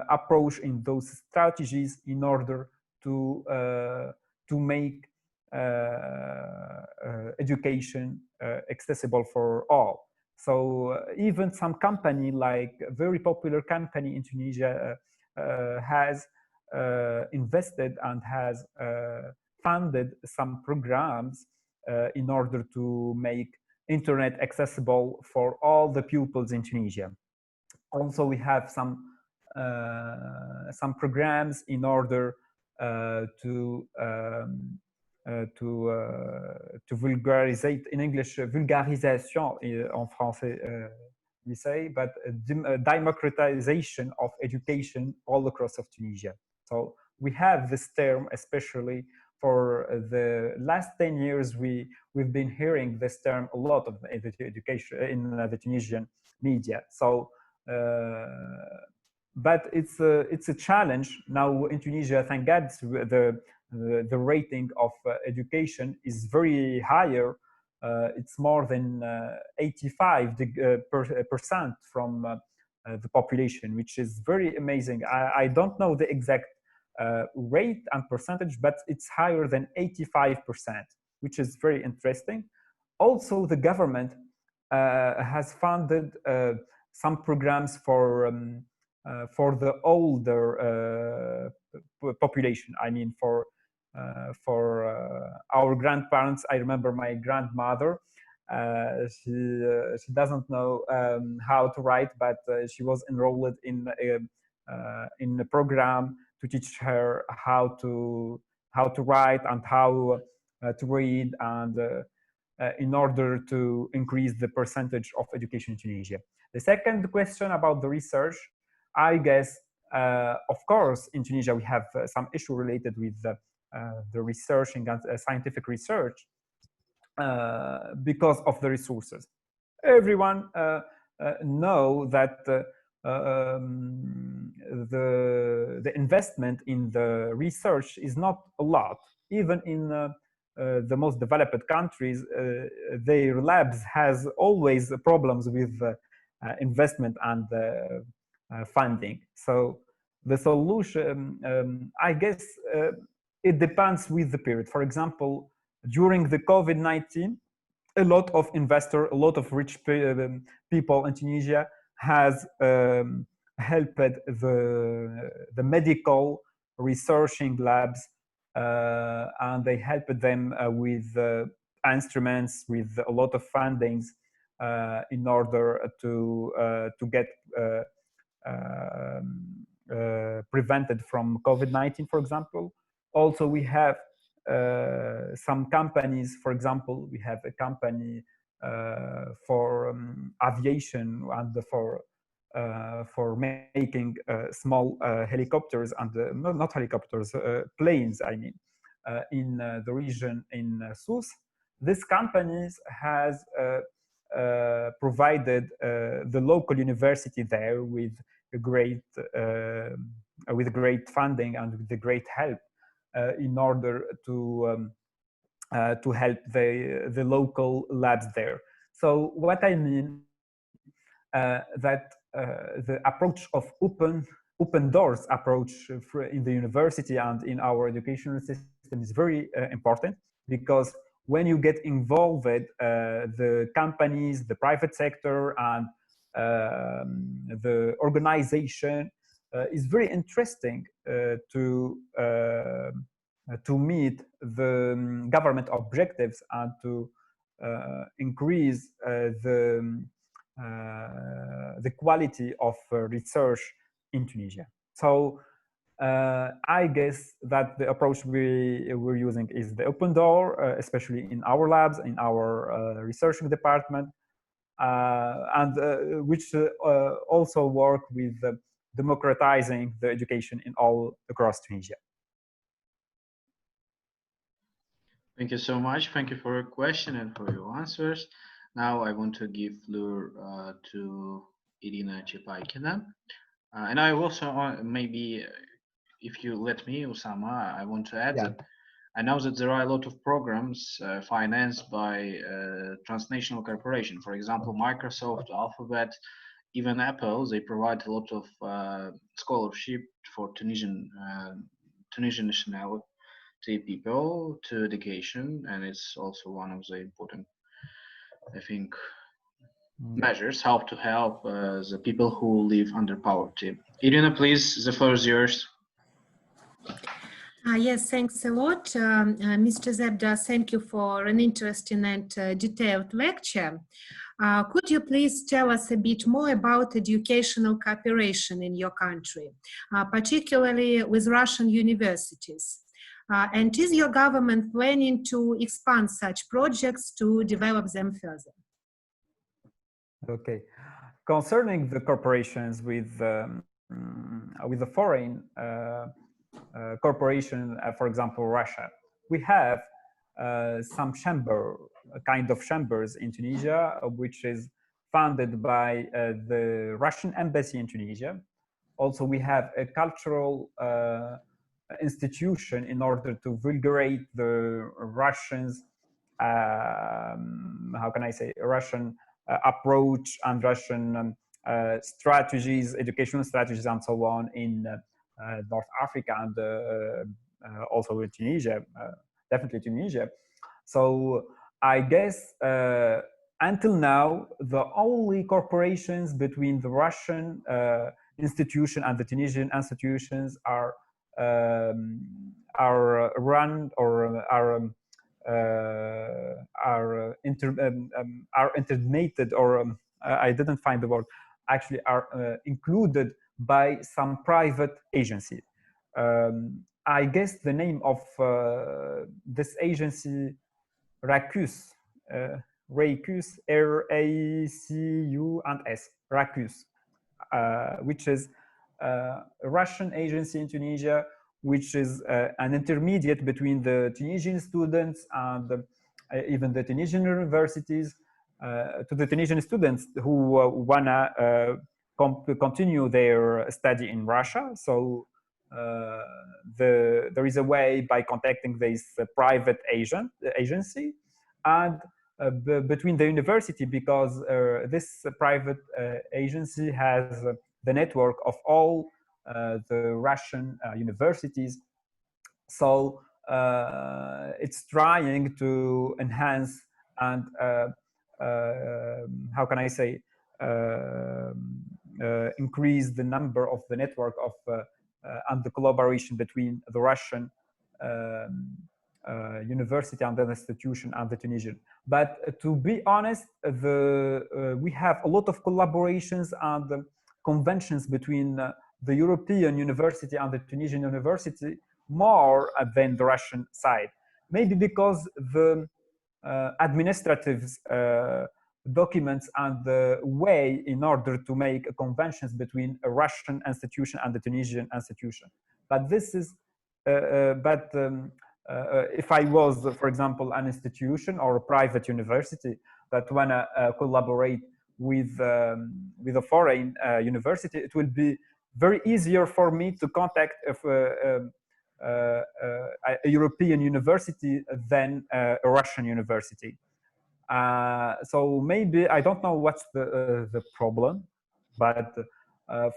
approach, in those strategies, in order to make education accessible for all. So even some company, like a very popular company in Tunisia, has invested and has funded some programs in order to make internet accessible for all the pupils in Tunisia. Also, we have some programs in order to vulgariser, in English, vulgarisation en français, we say, but democratization of education all across of Tunisia. So we have this term, especially for the last 10 years, we've been hearing this term a lot of education in the Tunisian media. So, but it's a challenge now in Tunisia. Thank God, the rating of education is very higher. It's more than 85% from the population, which is very amazing. I don't know the exact rate and percentage, but it's higher than 85%, which is very interesting. Also, the government has funded some programs for the older population. I mean, for our grandparents. I remember my grandmother. She doesn't know how to write, but she was enrolled in a program to teach her how to write and how to read, and in order to increase the percentage of education in Tunisia. The second question about the research, I guess, of course, in Tunisia we have some issue related with the researching and scientific research because of the resources. Everyone know that the investment in the research is not a lot. Even in the most developed countries, their labs has always problems with investment and funding. So the solution, I guess, it depends with the period. For example, during the COVID-19, a lot of investors, a lot of rich people in Tunisia has helped the medical researching labs, and they helped them with instruments, with a lot of fundings in order to get prevented from COVID-19, for example. Also, we have some companies. For example, we have a company for aviation and for making small helicopters and not helicopters, planes. I mean, in the region in Sousse. This company has provided the local university there with great funding and with the great help in order to help the local labs there. So what I mean that the approach of open doors approach in the university and in our educational system is very important, because when you get involved, the companies, the private sector, and the organization is very interesting to meet the government objectives and to increase the quality of research in Tunisia. So I guess that the approach we're using is the open door, especially in our labs, in our researching department, and which also work with democratizing the education in all across Tunisia. Thank you so much. Thank you for your question and for your answers. Now I want to give floor to Irina Chepaikina. And I also maybe, if you let me, Oussama, I want to add that I know that there are a lot of programs financed by transnational corporations. For example, Microsoft, Alphabet, even Apple. They provide a lot of scholarship for Tunisian nationality people to education, and it's also one of the important, I think, measures how to help the people who live under poverty. Irina, please, the floor is yours. Yes, thanks a lot. Mr. Zebda, thank you for an interesting and detailed lecture. Could you please tell us a bit more about educational cooperation in your country, particularly with Russian universities? And is your government planning to expand such projects to develop them further? Okay. Concerning the corporations with the foreign corporation, for example, Russia, we have some kind of chambers in Tunisia, which is funded by the Russian embassy in Tunisia. Also, we have a cultural institution in order to vulgate the Russians, how can I say, Russian approach and Russian strategies, educational strategies, and so on in North Africa and also in Tunisia, definitely Tunisia. So I guess until now, the only corporations between the Russian institution and the Tunisian institutions are run or are intermediated, or I didn't find the word, actually are included by some private agency. I guess the name of this agency, RACUS, RACUS, R-A-C-U-S, RACUS, which is a Russian agency in Tunisia, which is an intermediate between the Tunisian students and even the Tunisian universities, to the Tunisian students who wanna continue their study in Russia. So there is a way by contacting this private agency, and between the university, because this private agency has the network of all the Russian universities. So it's trying to enhance and how can I say, increase the number of the network of and the collaboration between the Russian university and the institution and the Tunisian. But to be honest, we have a lot of collaborations and conventions between the European university and the Tunisian university more than the Russian side. Maybe because the administrative documents and the way in order to make conventions between a Russian institution and the Tunisian institution. But this is, if I was, for example, an institution or a private university, that want to collaborate with a foreign university, it will be very easier for me to contact a European university than a Russian university. So maybe I don't know what's the problem, but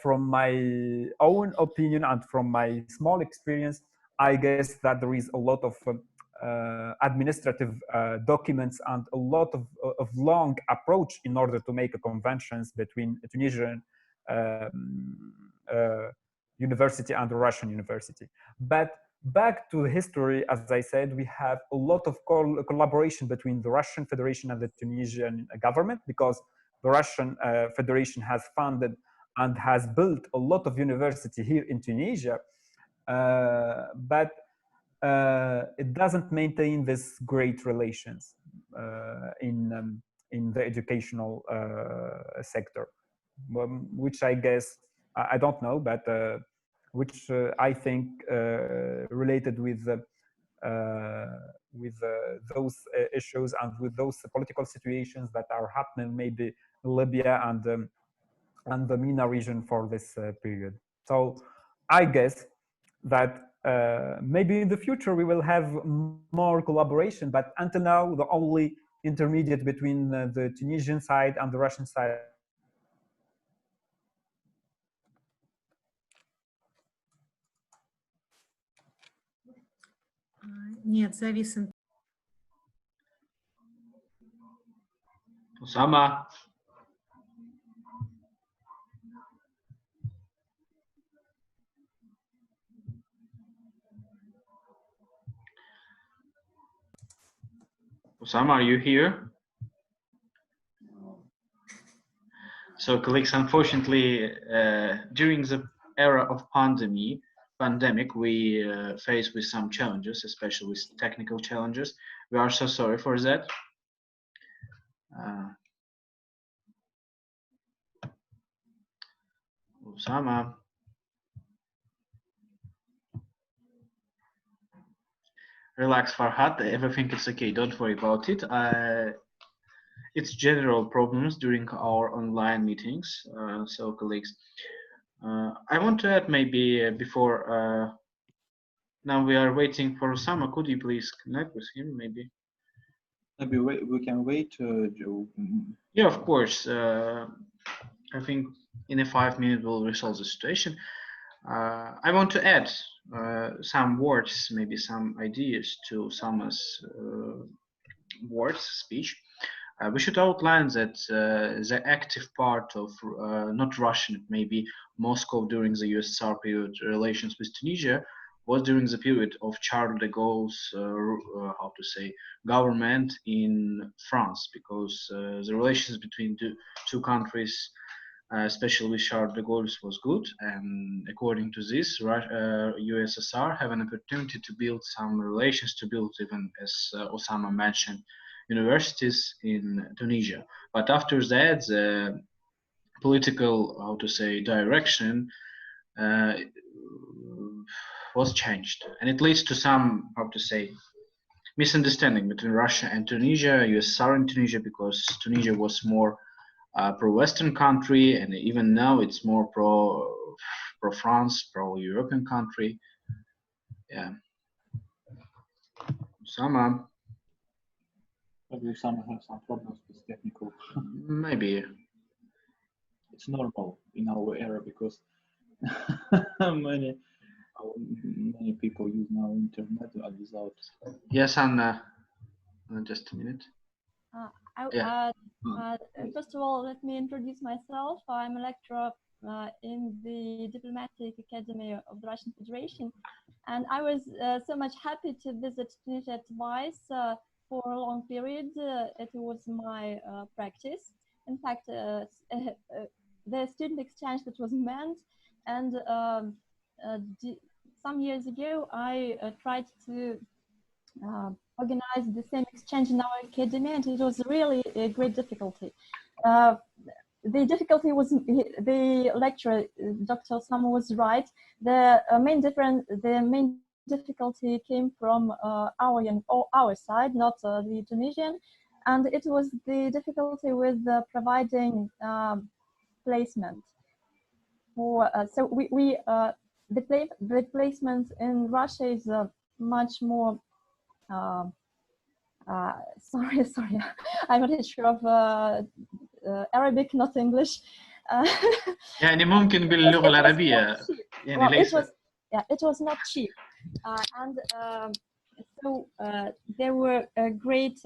from my own opinion and from my small experience, I guess that there is a lot of administrative documents and a lot of long approach in order to make a conventions between a Tunisian university and the Russian university. But back to history, as I said, we have a lot of collaboration between the Russian Federation and the Tunisian government, because the Russian Federation has funded and has built a lot of university here in Tunisia, but it doesn't maintain this great relations in the educational sector, which I guess, I don't know, but which I think related with those issues and with those political situations that are happening maybe in Libya and the MENA region for this period. So I guess that maybe in the future we will have more collaboration, but until now the only intermediate between the Tunisian side and the Russian side. Нет, завис. Oussama. Oussama, are you here? So, colleagues, unfortunately, during the era of pandemic, we faced with some challenges, especially with technical challenges. We are so sorry for that. Oussama. Relax, Farhad. Everything is okay. Don't worry about it. It's general problems during our online meetings. So, colleagues, I want to add maybe before. Now we are waiting for Oussama. Could you please connect with him, maybe? Maybe we can wait. Yeah, of course. I think in 5 minutes we'll resolve the situation. I want to add some words, maybe some ideas to Oussama's speech. We should outline that the active part of not Russian, maybe Moscow during the USSR period relations with Tunisia was during the period of Charles de Gaulle's government in France, because the relations between the two countries, especially with Charles de Gaulle, was good, and according to this, USSR have an opportunity to build some relations, to build even, as Oussama mentioned, universities in Tunisia. But after that, the political, direction was changed, and it leads to some, misunderstanding between Russia and Tunisia, USSR and Tunisia, because Tunisia was more pro-Western country, and even now it's more pro-France, pro-European country. Yeah. Oussama. Maybe some have some problems with technical. Maybe. It's normal in our era because many people use now internet without. Yes, Anna. Just a minute. First of all, let me introduce myself. I'm a lecturer in the Diplomatic Academy of the Russian Federation, and I was so much happy to visit Tunisia twice for a long period. It was my practice. In fact, the student exchange that was meant, and some years ago I tried to organize the same exchange in our academy, and it was really a great difficulty. The difficulty was the lecturer, Dr. Oussama, was right. The main difficulty came from our side, not the Tunisian. and it was the difficulty with providing placement. For so the placement in Russia is much more. Sorry, I'm not sure of Arabic, not English. يعني ممكن باللغة العربية يعني well, ليس it was not cheap, and so there were great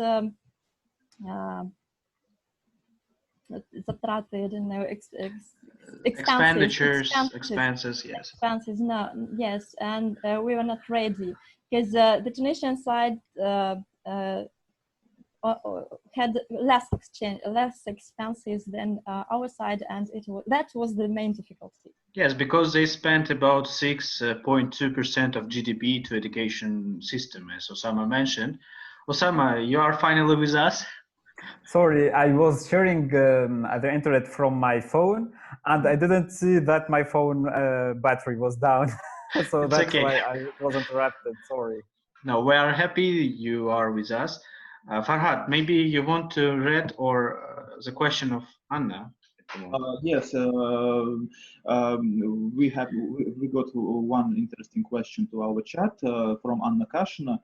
затраты, I don't know, expenses, yes. Expenses, no, yes, and we were not ready because the Tunisian side had less expenses than our side, and that was the main difficulty. Yes, because they spent about 6.2% of GDP to education system, as Oussama mentioned. Oussama, you are finally with us. Sorry, I was sharing the internet from my phone, and I didn't see that my phone battery was down. So It's that's okay. why I was interrupted. Sorry. No, we are happy you are with us. Farhad, maybe you want to read or the question of Anna. Yes, we got one interesting question to our chat from Anna Kashina.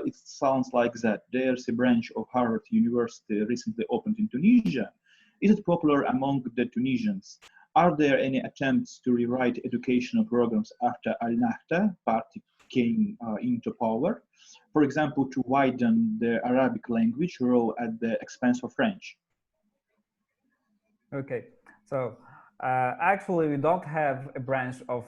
It sounds like that there's a branch of Harvard University recently opened in Tunisia. Is it popular among the Tunisians? Are there any attempts to rewrite educational programs after Al Nahda party came into power? For example, to widen the Arabic language role at the expense of French? Okay, so actually we don't have a branch of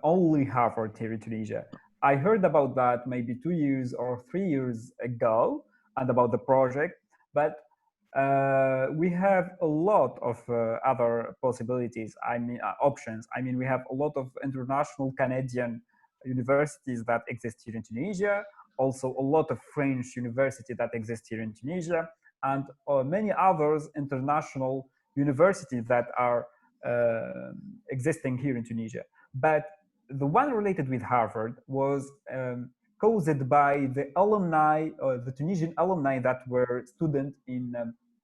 only Harvard here in Tunisia. I heard about that maybe 2 years or 3 years ago and about the project, but we have a lot of other possibilities, I mean options. I mean, we have a lot of international Canadian universities that exist here in Tunisia, also a lot of French universities that exist here in Tunisia, and many others international universities that are existing here in Tunisia. But the one related with Harvard was caused by the alumni, the Tunisian alumni that were students in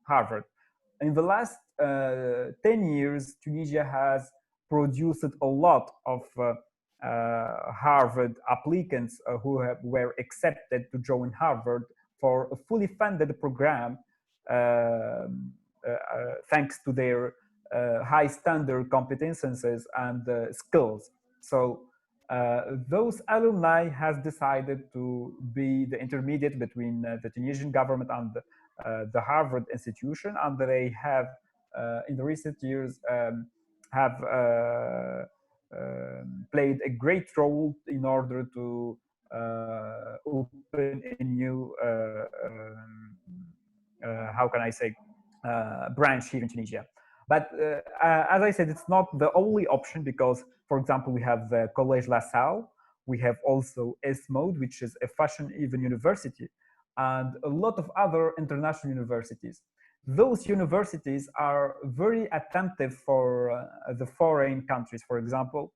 Harvard. In the last 10 years, Tunisia has produced a lot of Harvard applicants were accepted to join Harvard for a fully funded program thanks to their high standard competences and skills. So those alumni has decided to be the intermediate between the Tunisian government and the Harvard institution, and they have in the recent years have played a great role in order to open a new how can I say branch here in Tunisia. But as I said, it's not the only option because, for example, we have the Collège La Salle, we have also ESMOD, which is a fashion even university, and a lot of other international universities. Those universities are very attentive for the foreign countries. For example,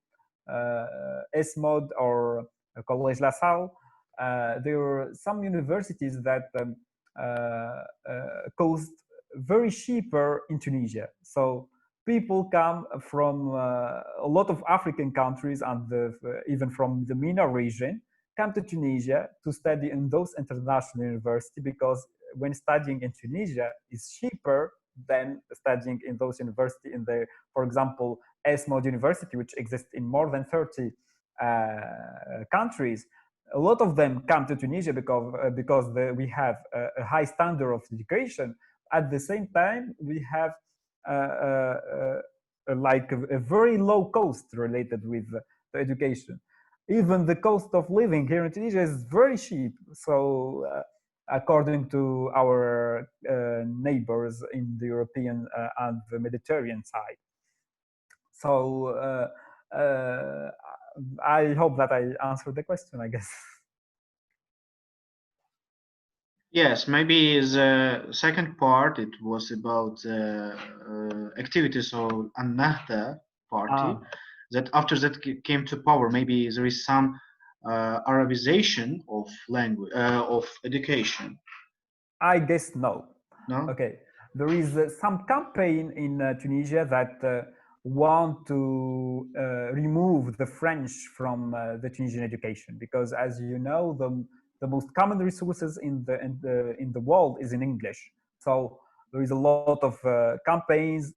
ESMOD or Collège La Salle, there are some universities that cost very cheaper in Tunisia. So people come from a lot of African countries and even from the MENA region come to Tunisia to study in those international universities because when studying in Tunisia is cheaper than studying in those universities in the, for example, ESMOD University, which exists in more than 30 countries. A lot of them come to Tunisia because we have a high standard of education. At the same time, we have like a very low cost related with the education. Even the cost of living here in Tunisia is very cheap. So according to our neighbors in the European and the Mediterranean side. So I hope that I answered the question, I guess. Yes, maybe the second part, it was about activities of An-Nahda party, that after that came to power, maybe there is some Arabization of language, of education. I guess no. No? Okay, there is some campaign in Tunisia that want to remove the French from the Tunisian education, because, as you know, the most common resources in the world is in English. So there is a lot of campaigns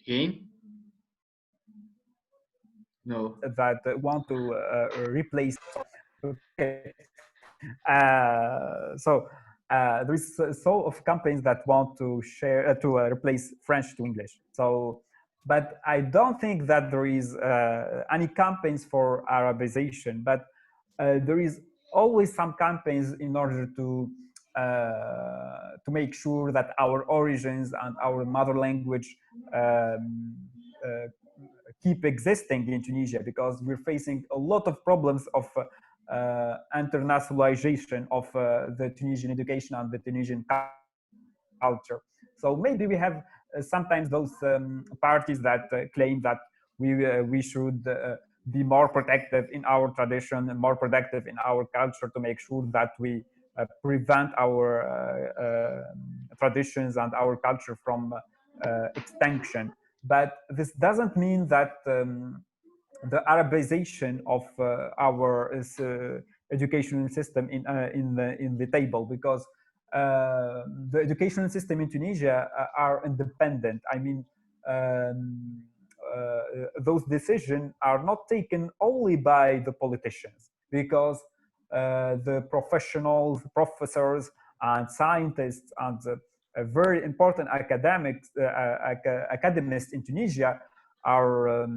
Again? No. that want to replace. Okay, there is so of campaigns that want to share to replace French to English. So, but I don't think that there is any campaigns for Arabization. But there is always some campaigns in order to make sure that our origins and our mother language keep existing in Tunisia, because we're facing a lot of problems of internationalization of the Tunisian education and the Tunisian culture. So maybe we have sometimes those parties that claim that we should be more protective in our tradition and more protective in our culture to make sure that we prevent our traditions and our culture from extinction. But this doesn't mean that the Arabization of our educational system in the table, because the educational system in Tunisia are independent. I mean, those decisions are not taken only by the politicians, because the professionals, professors, and scientists, and very important academics, academists in Tunisia are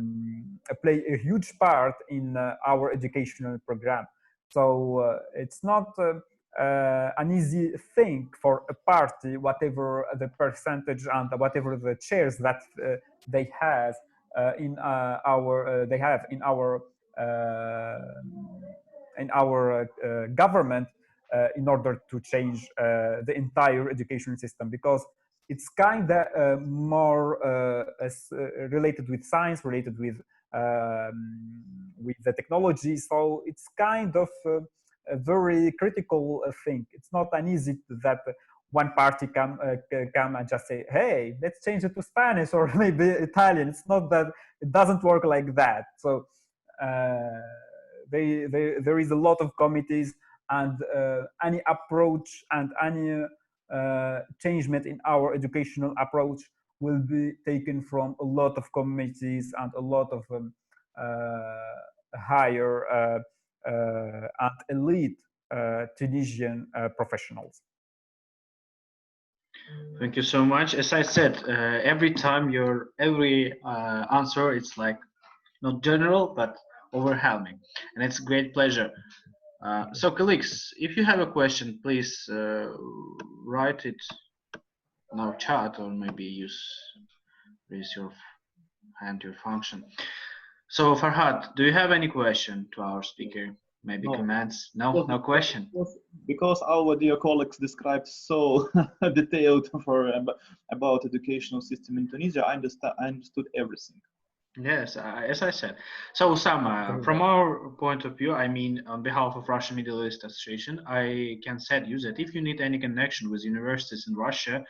play a huge part in our educational program. So it's not an easy thing for a party, whatever the percentage and whatever the chairs that they have in our they have in our government in order to change the entire education system, because it's kind of more related with science, related with the technology. So it's kind of a very critical thing. It's not an easy that one party come and just say, hey, let's change it to Spanish or maybe Italian. It's not that, it doesn't work like that. So there is a lot of committees, and any approach and any changement in our educational approach will be taken from a lot of committees and a lot of higher and elite Tunisian professionals. Thank you so much. As I said, every time every answer, it's like not general, but overwhelming. And it's a great pleasure. So colleagues, if you have a question, please write it in our chat, or maybe raise your hand, your function. So Farhad, do you have any question to our speaker? Maybe No. comments? No, no question. Because our dear colleagues described so detailed about educational system in Tunisia, I understood everything. Yes, as I said. So Oussama, from our point of view, I mean, on behalf of Russian Middle East Association, I can say you that if you need any connection with universities in Russia,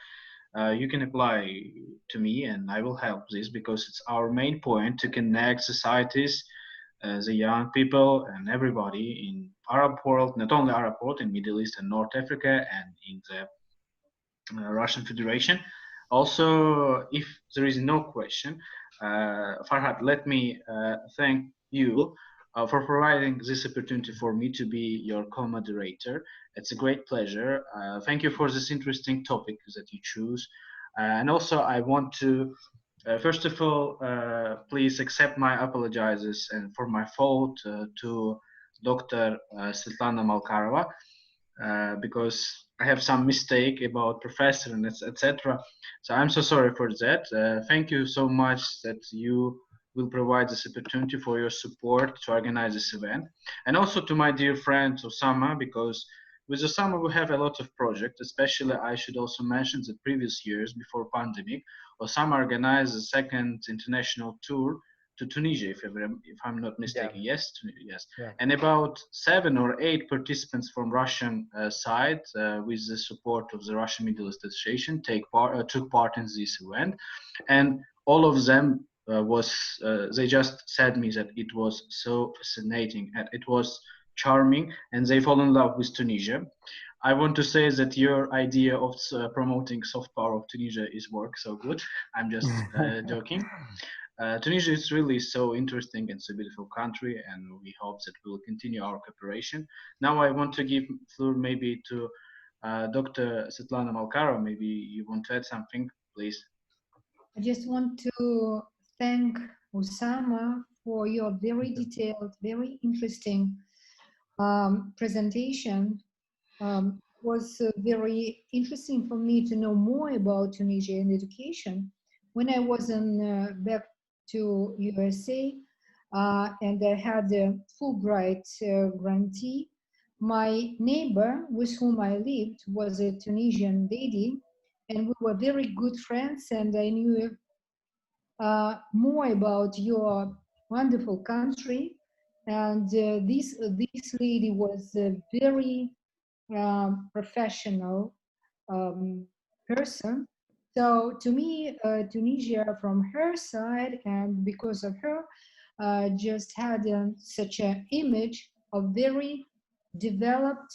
you can apply to me and I will help this, because it's our main point to connect societies, the young people and everybody in Arab world, not only Arab world, in Middle East and North Africa and in the Russian Federation. Also, if there is no question, Farhad, let me thank you for providing this opportunity for me to be your co-moderator. It's a great pleasure. Thank you for this interesting topic that you choose. And also, I want to, first of all, please accept my apologizes and for my fault to Dr. Svetlana Malkarova, because I have some mistake about professor and etc. So I'm so sorry for that. Thank you so much that you will provide this opportunity for your support to organize this event. And also to my dear friend Oussama, because with Oussama we have a lot of projects, especially I should also mention that previous years before pandemic, Oussama organized a second international tour to Tunisia, if I'm not mistaken. Yeah. Yes, yes. Yeah. And about 7 or 8 participants from Russian side, with the support of the Russian Middle East Association, took part in this event, and all of them they just said me that it was so fascinating and it was charming, and they fall in love with Tunisia. I want to say that your idea of promoting soft power of Tunisia is work so good. I'm just joking. Tunisia is really so interesting and it's a beautiful country, and we hope that we'll continue our cooperation. Now I want to give floor maybe to Dr. Svetlana Malkarova. Maybe you want to add something, please. I just want to thank Oussama for your very detailed, very interesting presentation. Was very interesting for me to know more about Tunisia and education. When I was back to USA and I had a Fulbright grantee, my neighbor with whom I lived was a Tunisian lady, and we were very good friends, and I knew more about your wonderful country. And this lady was a very professional person. So to me, Tunisia from her side, and because of her, just had such an image of very developed,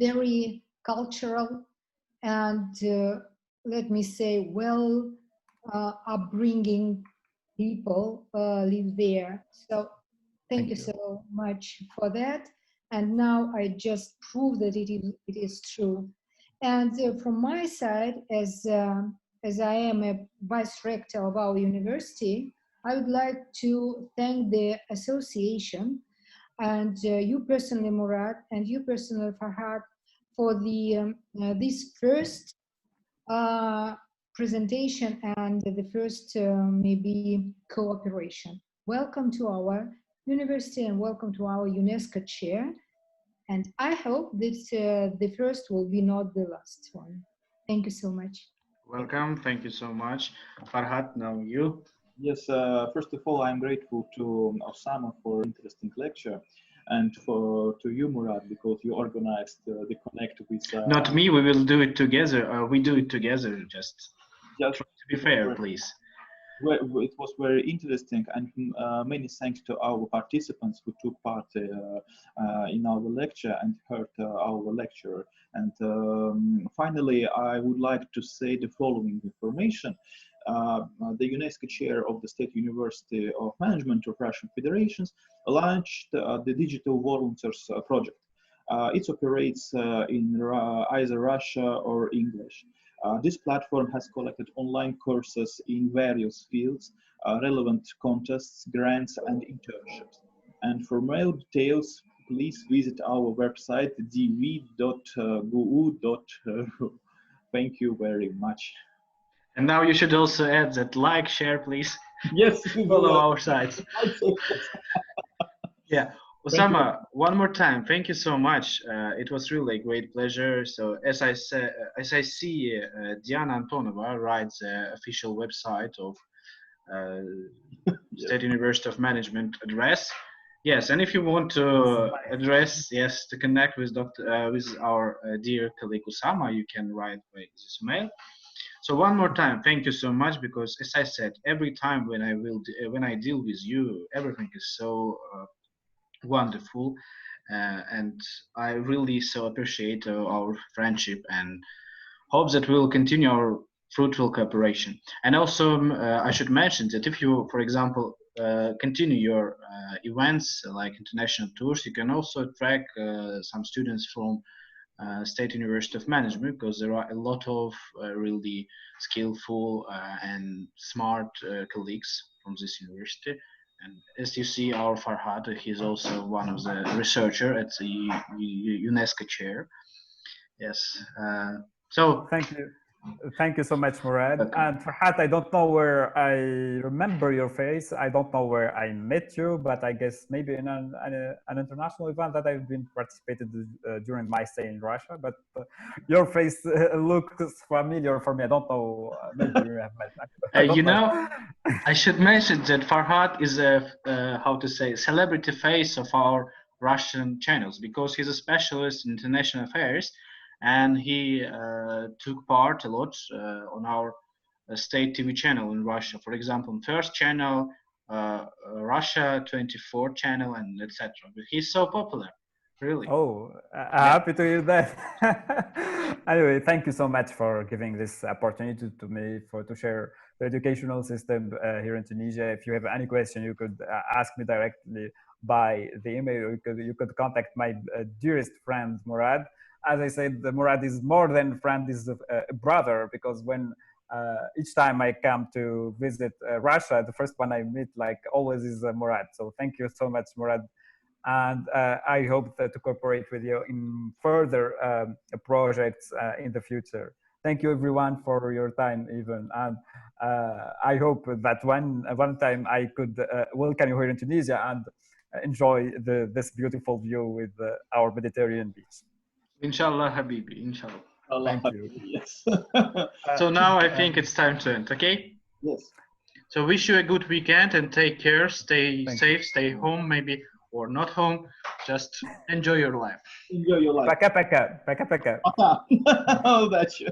very cultural, and let me say, well upbringing people live there. So thank you so much for that. And now I just prove that it is true. And from my side, as I am a vice rector of our university, I would like to thank the association and you personally, Murat, and you personally, Farhad, for the this first presentation and the first maybe cooperation. Welcome to our university and welcome to our UNESCO chair. And I hope that the first will be not the last one. Thank you so much. Welcome. Thank you so much. Farhad, now you. Yes, first of all, I'm grateful to Oussama for interesting lecture, and to you, Murad, because you organized the connect with. Not me. We will do it together. We do it together. Just try to be fair, please. It was very interesting, and many thanks to our participants who took part in our lecture and heard our lecture. And finally, I would like to say the following information. The UNESCO chair of the State University of Management of Russian Federations launched the Digital Volunteers project. It operates in either Russia or English. This platform has collected online courses in various fields, relevant contests, grants, and internships. And for more details, please visit our website, dv.gu.ru. Thank you very much. And now you should also add that like, share, please. Yes. Follow our sites. Yeah. Oussama, one more time, thank you so much. It was really a great pleasure. So as I see, Diana Antonova writes the official website of State University of Management address. Yes, and if you want to address, yes, to connect with with our dear colleague Oussama, you can write by this mail. So one more time, thank you so much, because as I said, every time when I deal with you, everything is so wonderful, and I really so appreciate our friendship and hope that we will continue our fruitful cooperation. And also I should mention that if you, for example, continue your events like international tours, you can also attract some students from State University of Management, because there are a lot of really skillful and smart colleagues from this university. And as you see, our Farhad, he's also one of the researcher at the UNESCO chair. Yes. So thank you. Thank you so much, Murad. Welcome. And Farhat, I don't know where I remember your face. I don't know where I met you, but I guess maybe in an international event that I've been participated during my stay in Russia. But your face looks familiar for me. I don't know. Maybe we have met. I You don't know. know, I should mention that Farhat is a how to say celebrity face of our Russian channels because he's a specialist in international affairs, and he took part a lot on our state TV channel in Russia. For example, on First Channel, Russia 24 channel, and etc. But he's so popular, really. Oh, Yeah. happy to hear that. Anyway, thank you so much for giving this opportunity to me to share the educational system here in Tunisia. If you have any question, you could ask me directly by the email. You could contact my dearest friend Murad. As I said, Murad is more than a friend, is a brother, because when each time I come to visit Russia, the first one I meet, like always, is Murad. So thank you so much, Murad. And I hope to cooperate with you in further projects in the future. Thank you everyone for your time even. And I hope that one time I could welcome you here in Tunisia and enjoy this beautiful view with our Mediterranean beach. Inshallah, Habibi, inshallah. Allah, Thank you. yes. So now I think it's time to end, okay? Yes. So wish you a good weekend and take care. Stay Thank safe, stay home maybe, or not home. Just enjoy your life. Enjoy your life. Пока-пока. Пока-пока. Удачи.